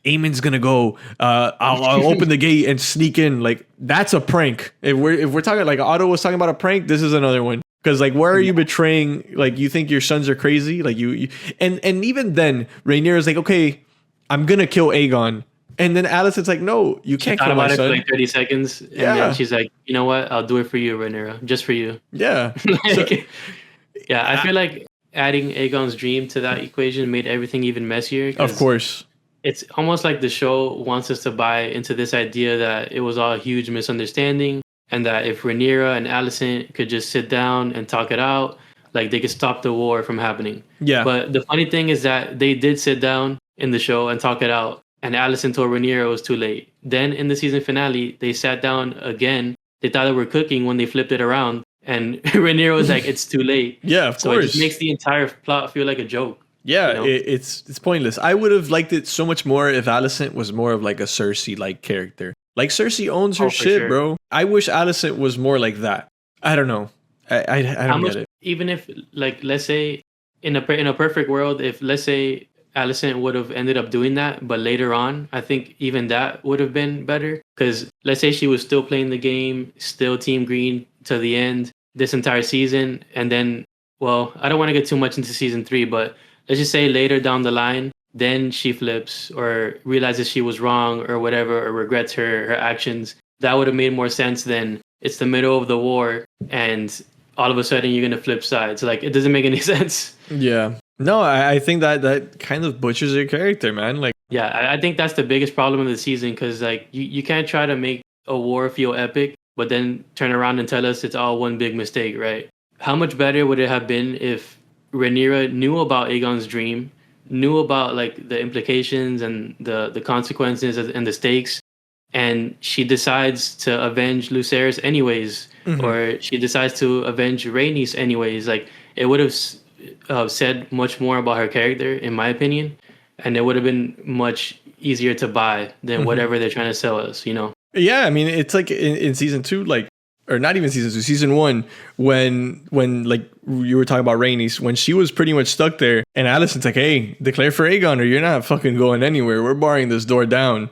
Aemon's gonna go. I'll open the gate and sneak in. Like, that's a prank. If we're talking like Otto was talking about a prank, this is another one. Because like, why are you betraying? Like, you think your sons are crazy? Like and even then, Rhaenyra's like, okay, I'm gonna kill Aegon, and then Alicent's like, no, you She can't thought kill my about it for son. like 30 seconds, and then Yeah, she's like, you know what? I'll do it for you, Rhaenyra, just for you. yeah. So Like, yeah, I feel like adding Aegon's dream to that equation made everything even messier of because course, it's almost like the show wants us to buy into this idea that it was all a huge misunderstanding and that if Rhaenyra and Alicent could just sit down and talk it out, like they could stop the war from happening. yeah, But the funny thing is that they did sit down in the show and talk it out, and Alicent told Rhaenyra it was too late. Then in the season finale, they sat down again. They thought they were cooking when they flipped it around, and Rhaenyra was like, "It's too late." yeah. Of So it course, just makes the entire plot feel like a joke. yeah. You know? It's pointless. I would have liked it so much more if Alicent was more of like a Cersei like character. Like Cersei owns her Oh, for shit, sure. bro. I wish Alicent was more like that. I don't know. I How don't much? get it. Even if, like, let's say, in a perfect world, if let's say Alicent would have ended up doing that, but later on, I think even that would have been better. Because let's say she was still playing the game, still Team Green to the end this entire season, and then, well, I don't want to get too much into season 3, but let's just say later down the line, then she flips or realizes she was wrong or whatever, or regrets her actions. That would have made more sense than it's the middle of the war and all of a sudden you're gonna flip sides. Like it doesn't make any sense. Yeah. No, I think that kind of butchers your character, man. Like, Yeah, I think that's the biggest problem of the season because like you can't try to make a war feel epic, but then turn around and tell us it's all one big mistake, right? How much better would it have been if Rhaenyra knew about Aegon's dream, knew about like the implications and the consequences and the stakes, and she decides to avenge Lucerys anyways, or she decides to avenge Rhaenys anyways. Like it would have said much more about her character, in my opinion, and it would have been much easier to buy than whatever they're trying to sell us. You know? yeah, I mean, it's like in season 2, like, or not even season 2, season 1, when like you were talking about Rhaenys, when she was pretty much stuck there, and Alicent's like, hey, declare for Aegon or you're not fucking going anywhere. We're barring this door down.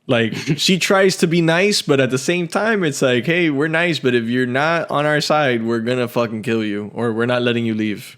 Like, she tries to be nice, but at the same time, it's like, hey, we're nice, but if you're not on our side, we're gonna fucking kill you, or we're not letting you leave.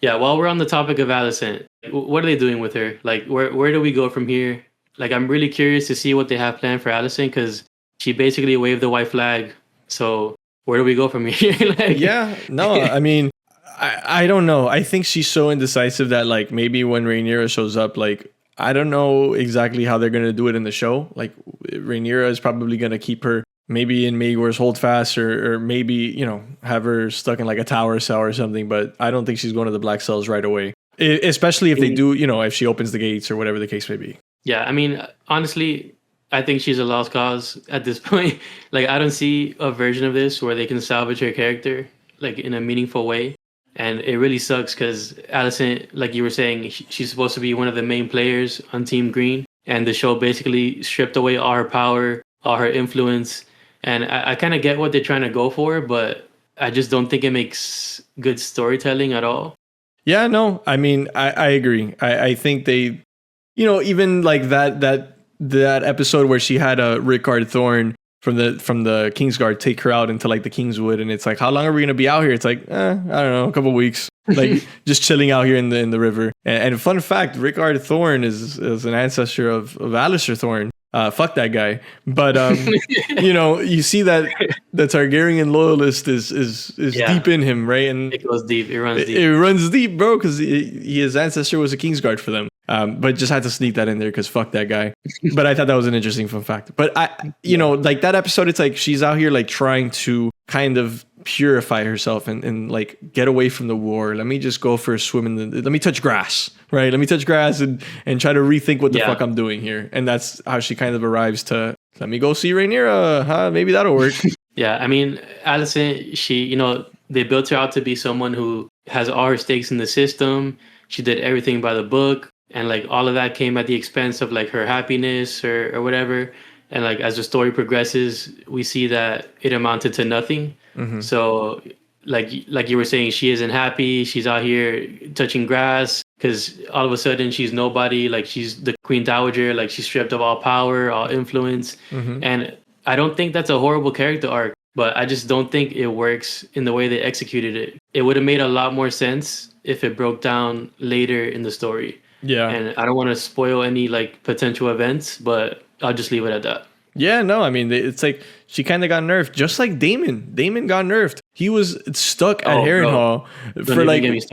Yeah. While we're on the topic of Alicent, what are they doing with her? Like, where do we go from here? Like, I'm really curious to see what they have planned for Alicent because she basically waved the white flag. So where do we go from here? Like, Yeah, no, I mean, I don't know. I think she's so indecisive that like maybe when Rhaenyra shows up, like I don't know exactly how they're gonna do it in the show. Like Rhaenyra is probably gonna keep her maybe in Maegor's holdfast, or maybe, you know, have her stuck in like a tower cell or something. But I don't think she's going to the black cells right away. Especially if they do, you know, if she opens the gates or whatever the case may be. Yeah, I mean, honestly, I think she's a lost cause at this point. Like, I don't see a version of this where they can salvage her character like in a meaningful way, and it really sucks because Alicent, like you were saying, she's supposed to be one of the main players on Team Green, and the show basically stripped away all her power, all her influence, and I kind of get what they're trying to go for, but I just don't think it makes good storytelling at all. Yeah, no, I mean, I agree. I think they, you know, even like that episode where she had a Rickard Thorne from the Kingsguard take her out into like the Kingswood, and it's like, how long are we gonna be out here? It's like, I don't know, a couple weeks, like just chilling out here in the river. And fun fact, Rickard Thorne is an ancestor of Alistair Thorne. Fuck that guy. But you know, you see that the Targaryen loyalist is Yeah. deep in him, right? And It goes deep. It runs deep. it runs deep, bro, because his ancestor was a Kingsguard for them. But just had to sneak that in there because fuck that guy. But I thought that was an interesting fun fact. But you know, like that episode, it's like she's out here like trying to kind of purify herself and like get away from the war. Let me just go for a swim let me touch grass, right? Let me touch grass and try to rethink what the fuck I'm doing here. And that's how she kind of arrives to, let me go see Rhaenyra, huh? Maybe that'll work. Yeah, I mean, Alicent, she, you know, they built her out to be someone who has all her stakes in the system. She did everything by the book, and like all of that came at the expense of like her happiness or whatever. And like as the story progresses, we see that it amounted to nothing. So like you were saying, she isn't happy. She's out here touching grass because all of a sudden she's nobody. Like she's the Queen Dowager. Like she's stripped of all power, all influence. And I don't think that's a horrible character arc. but I just don't think it works in the way they executed it. It would have made a lot more sense if it broke down later in the story. Yeah. And I don't want to spoil any like potential events, but I'll just leave it at that. Yeah, no, I mean, it's like she kind of got nerfed, just like Damon. Damon got nerfed. He was stuck at Harrenhal for like he was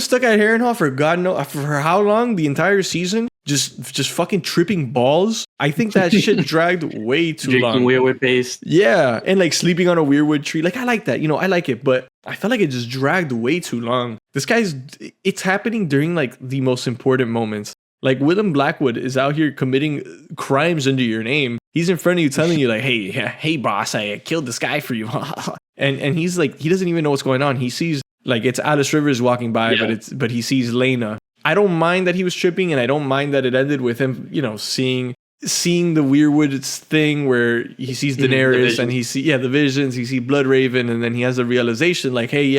stuck at Harrenhal for God knows for how long? The entire season, just fucking tripping balls. I think that shit dragged way too long. Drinking weirwood paste. Yeah, and like sleeping on a weirwood tree. Like I like that, I like it, but I felt like it just dragged way too long. It's happening during like the most important moments. Like Willem Blackwood is out here committing crimes under your name. He's in front of you telling you like, hey boss, I killed this guy for you. and he's like, he doesn't even know what's going on. He sees like it's Alice Rivers walking by, but he sees Lena. I don't mind that he was tripping, and I don't mind that it ended with him, seeing the Weirwood thing where he sees Daenerys and he see the visions, he sees Bloodraven, and then he has a realization like, hey,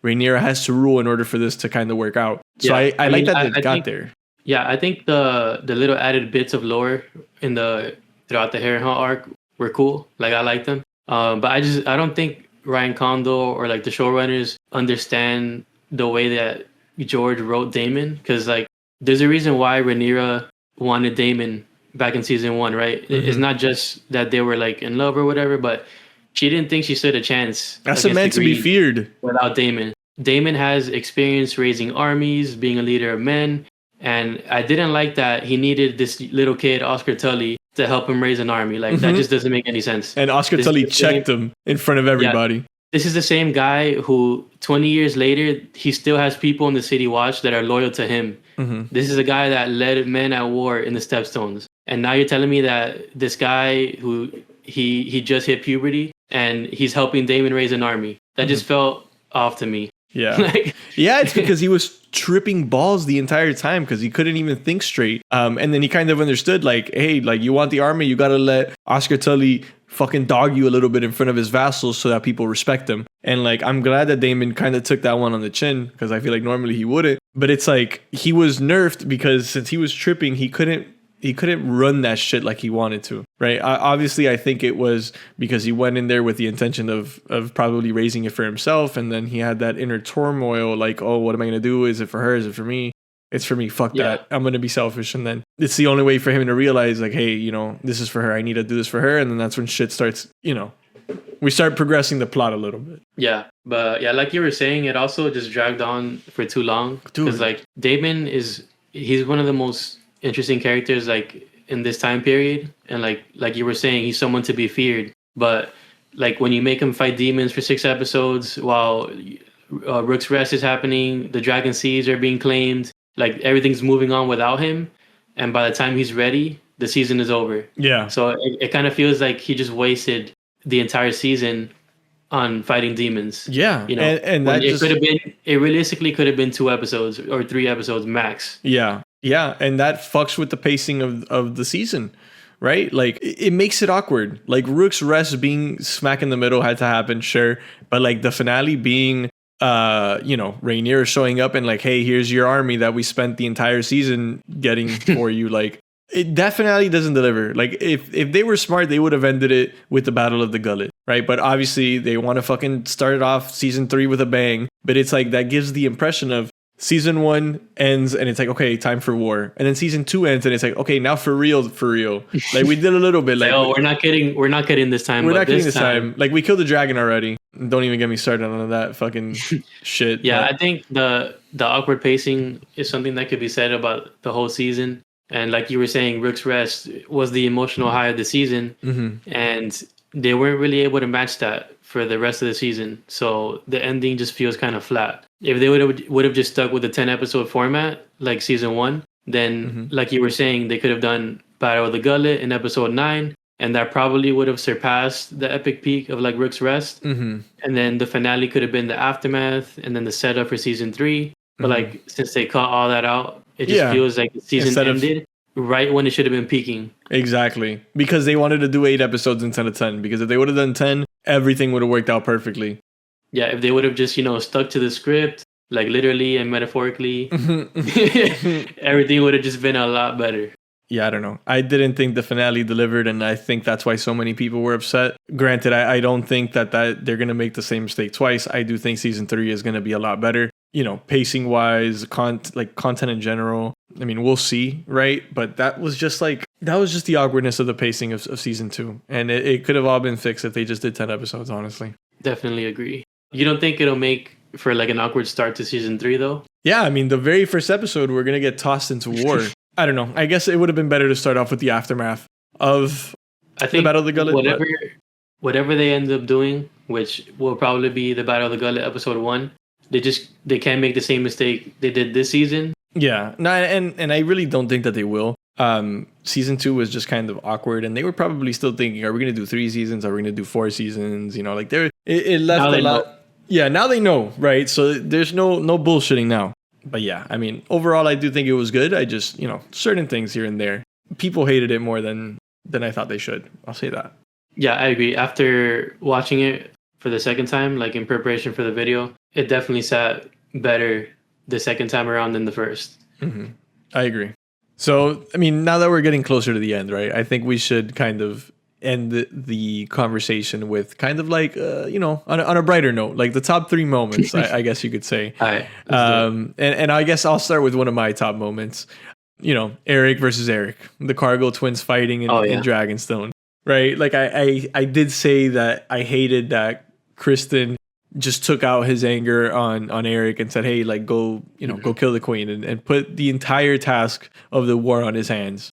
Rhaenyra has to rule in order for this to kind of work out. So I like that it got there. Yeah, I think the little added bits of lore throughout the Harrenhal arc were cool. Like I like them. But I don't think Ryan Condal or like the showrunners understand the way that George wrote Daemon, because like there's a reason why Rhaenyra wanted Daemon back in season 1, right? Mm-hmm. It's not just that they were like in love or whatever, but she didn't think she stood a chance. That's a man to be feared without Daemon. Daemon has experience raising armies, being a leader of men. And I didn't like that he needed this little kid, Oscar Tully, to help him raise an army. Like, that just doesn't make any sense. And Oscar Tully checked him in front of everybody. Yeah, this is the same guy who, 20 years later, he still has people in the City Watch that are loyal to him. Mm-hmm. This is a guy that led men at war in the Stepstones. And now you're telling me that this guy who he just hit puberty and he's helping Daemon raise an army. That just felt off to me. Yeah. It's because he was tripping balls the entire time because he couldn't even think straight. And then he kind of understood like, hey, like you want the army, you got to let Oscar Tully fucking dog you a little bit in front of his vassals so that people respect him. And like, I'm glad that Daemon kind of took that one on the chin because I feel like normally he wouldn't. But it's like he was nerfed because since he was tripping, he couldn't run that shit like he wanted to, right? Obviously, I think it was because he went in there with the intention of probably raising it for himself, and then he had that inner turmoil, like, oh, what am I going to do? Is it for her? Is it for me? It's for me. Fuck that. I'm going to be selfish. And then it's the only way for him to realize, like, hey, this is for her. I need to do this for her. And then that's when shit starts, we start progressing the plot a little bit. Yeah. But yeah, like you were saying, it also just dragged on for too long. Because like Daemon he's one of the most interesting characters like in this time period, and like you were saying, he's someone to be feared. But like when you make him fight demons for 6 episodes while Rook's Rest is happening, the Dragon Seas are being claimed, like everything's moving on without him, and by the time he's ready, the season is over. Yeah. So it kind of feels like he just wasted the entire season on fighting demons. Yeah. And that it realistically could have been 2 episodes or 3 episodes max. Yeah. Yeah, and that fucks with the pacing of the season, right? Like, it makes it awkward. Like, Rook's Rest being smack in the middle had to happen, sure. But, like, the finale being, Rhaenyra showing up and, like, hey, here's your army that we spent the entire season getting for you. Like, that finale doesn't deliver. Like, if they were smart, they would have ended it with the Battle of the Gullet, right? But obviously, they want to fucking start it off season 3 with a bang. But it's like, that gives the impression of, season 1 ends and it's like, okay, time for war. And then season 2 ends and it's like, okay, now for real. Like we did a little bit. Like, oh, we're not getting this time. We're not getting this time. Like we killed the dragon already. Don't even get me started on that fucking shit. Yeah, I think the awkward pacing is something that could be said about the whole season. And like you were saying, Rook's Rest was the emotional high of the season. Mm-hmm. And they weren't really able to match that for the rest of the season. So the ending just feels kind of flat. If they would have just stuck with the 10 episode format like season 1, then like you were saying, they could have done Battle of the Gullet in episode 9, and that probably would have surpassed the epic peak of like Rook's Rest. Mm-hmm. And then the finale could have been the aftermath and then the setup for season 3. But like since they cut all that out, it just feels like the season ended right when it should have been peaking. Exactly. Because they wanted to do 8 episodes instead of 10. Because if they would have done 10, everything would have worked out perfectly. Yeah, if they would have just, stuck to the script, like literally and metaphorically, everything would have just been a lot better. Yeah, I don't know. I didn't think the finale delivered, and I think that's why so many people were upset. Granted, I don't think that they're gonna make the same mistake twice. I do think season 3 is gonna be a lot better. Pacing wise, content in general. I mean, we'll see, right? But that was just the awkwardness of the pacing of season 2, and it could have all been fixed if they just did 10 episodes. Honestly, Definitely agree. You don't think it'll make for like an awkward start to season 3 though? yeah. I mean, the very first episode, we're gonna get tossed into war. I don't know. I guess it would have been better to start off with the aftermath of the Battle of the Gullet. Whatever they end up doing, which will probably be the Battle of the Gullet episode 1, they can't make the same mistake they did this season. Yeah, no, and I really don't think that they will. Season 2 was just kind of awkward, and they were probably still thinking, are we going to do 3 seasons? Are we going to do 4 seasons? It left a lot. Yeah, now they know, right? So there's no bullshitting now. But yeah, I mean, overall, I do think it was good. I just, certain things here and there, people hated it more than I thought they should. I'll say that. Yeah, I agree. After watching it for the second time, like in preparation for the video, it definitely sat better the second time around than the first. Mm-hmm. I agree. So, I mean, now that we're getting closer to the end, right? I think we should kind of end the conversation with kind of like, on a brighter note, like the top 3 moments, I guess you could say. All right. And I guess I'll start with one of my top moments. Eric versus Eric, the Cargill twins fighting in Dragonstone, right? Like I did say that I hated that Kristen just took out his anger on Eric and said, hey, like go kill the queen and put the entire task of the war on his hands.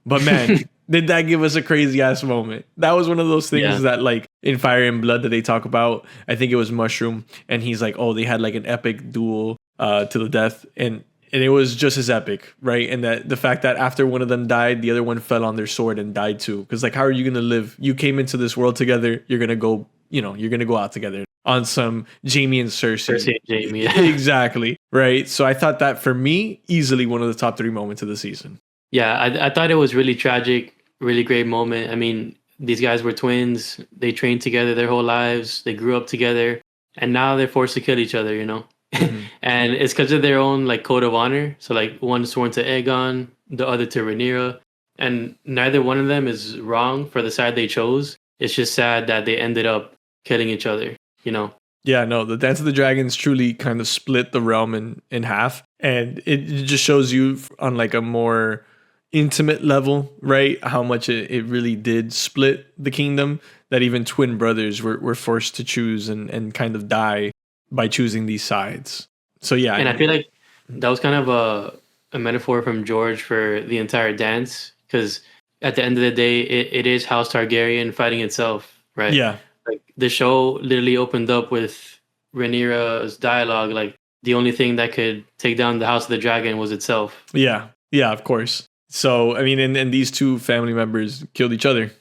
But man, did that give us a crazy ass moment? That was one of those things that like in Fire and Blood that they talk about. I think it was Mushroom, and he's like, oh, they had like an epic duel to the death, and it was just as epic, right? And that the fact that after one of them died, the other one fell on their sword and died too. Because like, how are you gonna live? You came into this world together. You're gonna go out together on some Jamie and Cersei. Cersei and Jamie, yeah. Exactly, right? So I thought that for me, easily one of the top 3 moments of the season. Yeah, I thought it was really tragic, really great moment. I mean, these guys were twins. They trained together their whole lives. They grew up together, and now they're forced to kill each other, Mm-hmm. And it's because of their own like code of honor. So like one sworn to Aegon, the other to Rhaenyra, and neither one of them is wrong for the side they chose. It's just sad that they ended up killing each other, Yeah, no, the Dance of the Dragons truly kind of split the realm in half, and it just shows you on like a more intimate level, right? How much it really did split the kingdom, that even twin brothers were forced to choose and kind of die by choosing these sides. So yeah. And I feel like that was kind of a metaphor from George for the entire dance, because at the end of the day, it is House Targaryen fighting itself, right? Yeah. Like the show literally opened up with Rhaenyra's dialogue, like the only thing that could take down the House of the Dragon was itself. Yeah, of course. So, I mean, and these 2 family members killed each other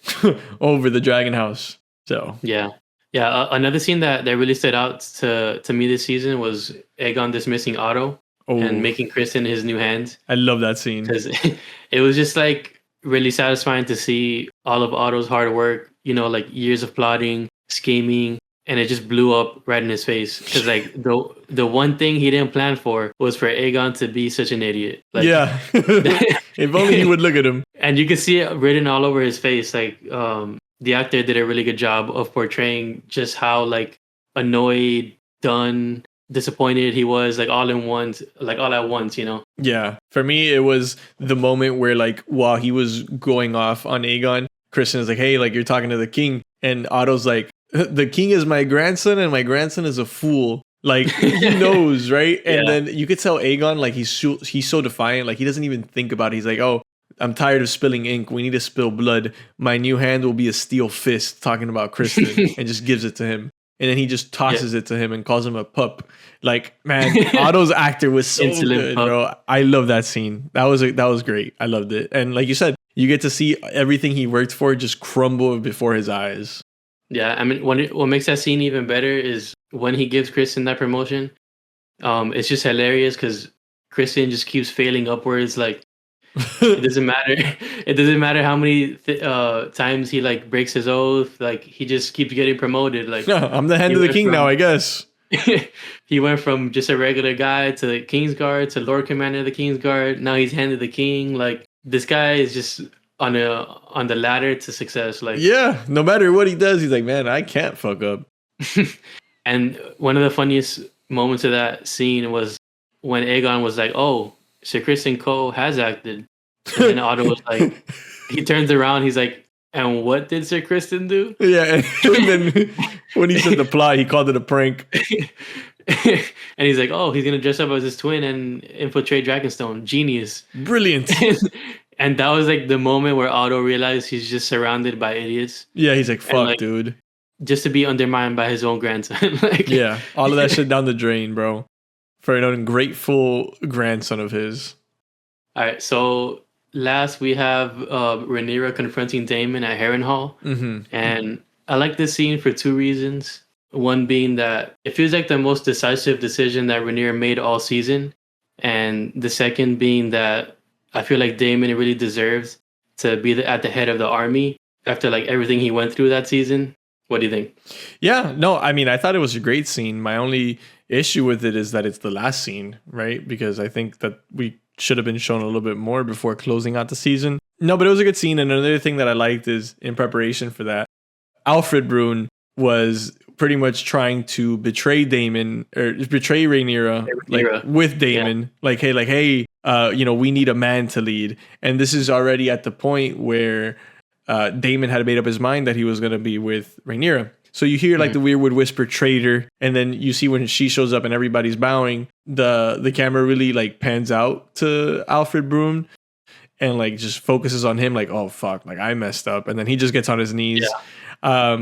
over the Dragon House. So yeah. Another scene that really stood out to me this season was Aegon dismissing Otto and making Kristen his new hand. I love that scene because it was just like really satisfying to see all of Otto's hard work. Like years of plotting, scheming, and it just blew up right in his face. Because like the one thing he didn't plan for was for Aegon to be such an idiot. Like, yeah, if only he would look at him. And you could see it written all over his face. Like the actor did a really good job of portraying just how like annoyed, done, disappointed he was, like all at once. Yeah, for me it was the moment where like while he was going off on Aegon, Kristen is like, hey, like you're talking to the king, and Otto's like, the king is my grandson and my grandson is a fool. Like he knows, right? And then you could tell Aegon, like he's so defiant, like he doesn't even think about it. He's like, oh, I'm tired of spilling ink. We need to spill blood. My new hand will be a steel fist, talking about Kristen, and just gives it to him. And then he just tosses it to him and calls him a pup. Like, man, Otto's actor was so good, bro. I love that scene. That was great. I loved it. And like you said, you get to see everything he worked for just crumble before his eyes. Yeah, I mean, what makes that scene even better is when he gives Kristen that promotion. It's just hilarious because Kristen just keeps failing upwards. Like, it doesn't matter. It doesn't matter how many times he like breaks his oath. Like he just keeps getting promoted. Like I'm the hand of the king now, I guess. He went from just a regular guy to the Kingsguard to Lord Commander of the Kingsguard. Now he's hand of the king. Like this guy is just on the ladder to success. Like, Yeah, no matter what he does, he's like, man, I can't fuck up. and one of the funniest moments of that scene was when Aegon was like, "Oh, Sir Kristen Cole has acted," and then Otto was like, he turns around, he's like, "And what did Sir Kristen do?" Yeah, and then when he said the plot, he called it a prank. And he's like, "Oh, he's gonna dress up as his twin and infiltrate Dragonstone. Genius, brilliant." And that was like the moment where Otto realized he's just surrounded by idiots. Yeah, he's like, "Fuck, like, dude." Just to be undermined by his own grandson. Like, yeah, all of that shit down the drain, bro. For an ungrateful grandson of his. All right, so last we have Rhaenyra confronting Daemon at Harrenhal, and I like this scene for two reasons. One being that it feels like the most decisive decision that Rhaenyra made all season, and the second being that I feel like Daemon really deserves to be at the head of the army after like everything he went through that season. What do you think? Yeah, no, I mean, I thought it was a great scene. My only issue with it is that it's the last scene, right? Because I think that we should have been shown a little bit more before closing out the season. No, but it was a good scene. And another thing that I liked is in preparation for that, Alfred Brune was pretty much trying to betray Daemon or betray Rhaenyra, like with Daemon. Yeah. Like, hey, we need a man to lead. And this is already at the point where Daemon had made up his mind that he was going to be with Rhaenyra. So you hear like the weird whisper traitor, and then you see when she shows up and everybody's bowing, the camera really like pans out to Alfred Brune and like just focuses on him like, oh fuck, like I messed up, and then he just gets on his knees. Yeah.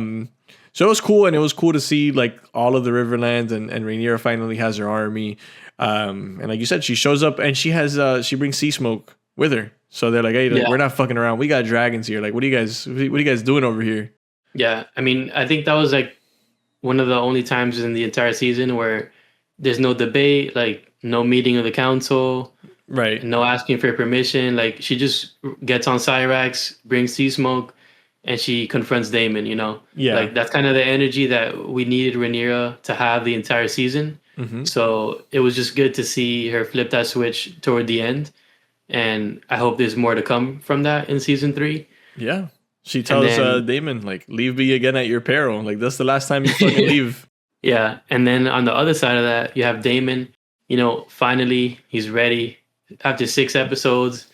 So it was cool, and it was cool to see like all of the Riverlands and Rhaenyra finally has her army. And like you said, she shows up and she has she brings Sea Smoke with her. So they're like, hey, like, we're not fucking around. We got dragons here. Like, what are you guys doing over here? Yeah, I mean, I think that was like one of the only times in the entire season where there's no debate, like no meeting of the council, right? No asking for permission. Like she just gets on Cyrax, brings Sea Smoke, and she confronts Daemon. Yeah, like that's kind of the energy that we needed Rhaenyra to have the entire season. So it was just good to see her flip that switch toward the end. And I hope there's more to come from that in season 3. Yeah. She tells Daemon, like, leave me again at your peril. Like, that's the last time you fucking leave. Yeah. And then on the other side of that, you have Daemon. Finally, he's ready. After 6 episodes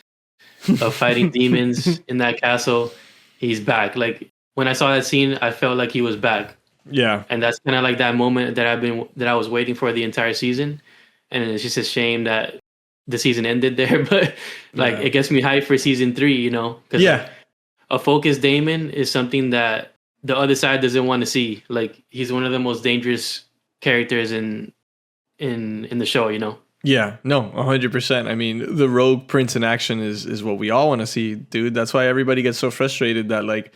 of fighting demons in that castle, he's back. Like, when I saw that scene, I felt like he was back. Yeah. And that's kind of like that moment that I was waiting for the entire season. And it's just a shame that the season ended there, but like it gets me hyped for season 3, because a focused Daemon is something that the other side doesn't want to see. Like he's one of the most dangerous characters in the show, Yeah, no, 100%. I mean, the rogue prince in action is what we all want to see, dude. That's why everybody gets so frustrated that like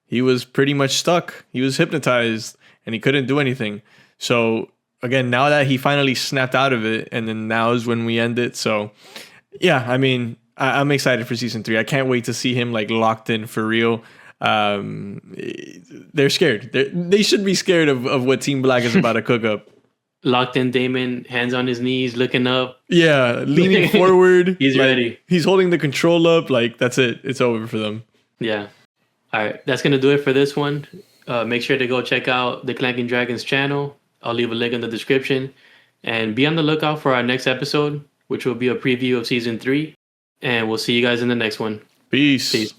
he was pretty much stuck. He was hypnotized and he couldn't do anything. So again, now that he finally snapped out of it, and then now is when we end it. So, yeah, I mean, I'm excited for season 3. I can't wait to see him like locked in for real. They're scared. They should be scared of what Team Black is about to cook up. Locked in Daemon, hands on his knees, looking up. Yeah, leaning forward. He's ready. He's holding the control up. Like, that's it. It's over for them. Yeah. All right, that's going to do it for this one. Make sure to go check out the Clanking Dragons channel. I'll leave a link in the description, and be on the lookout for our next episode, which will be a preview of season 3. And we'll see you guys in the next one. Peace.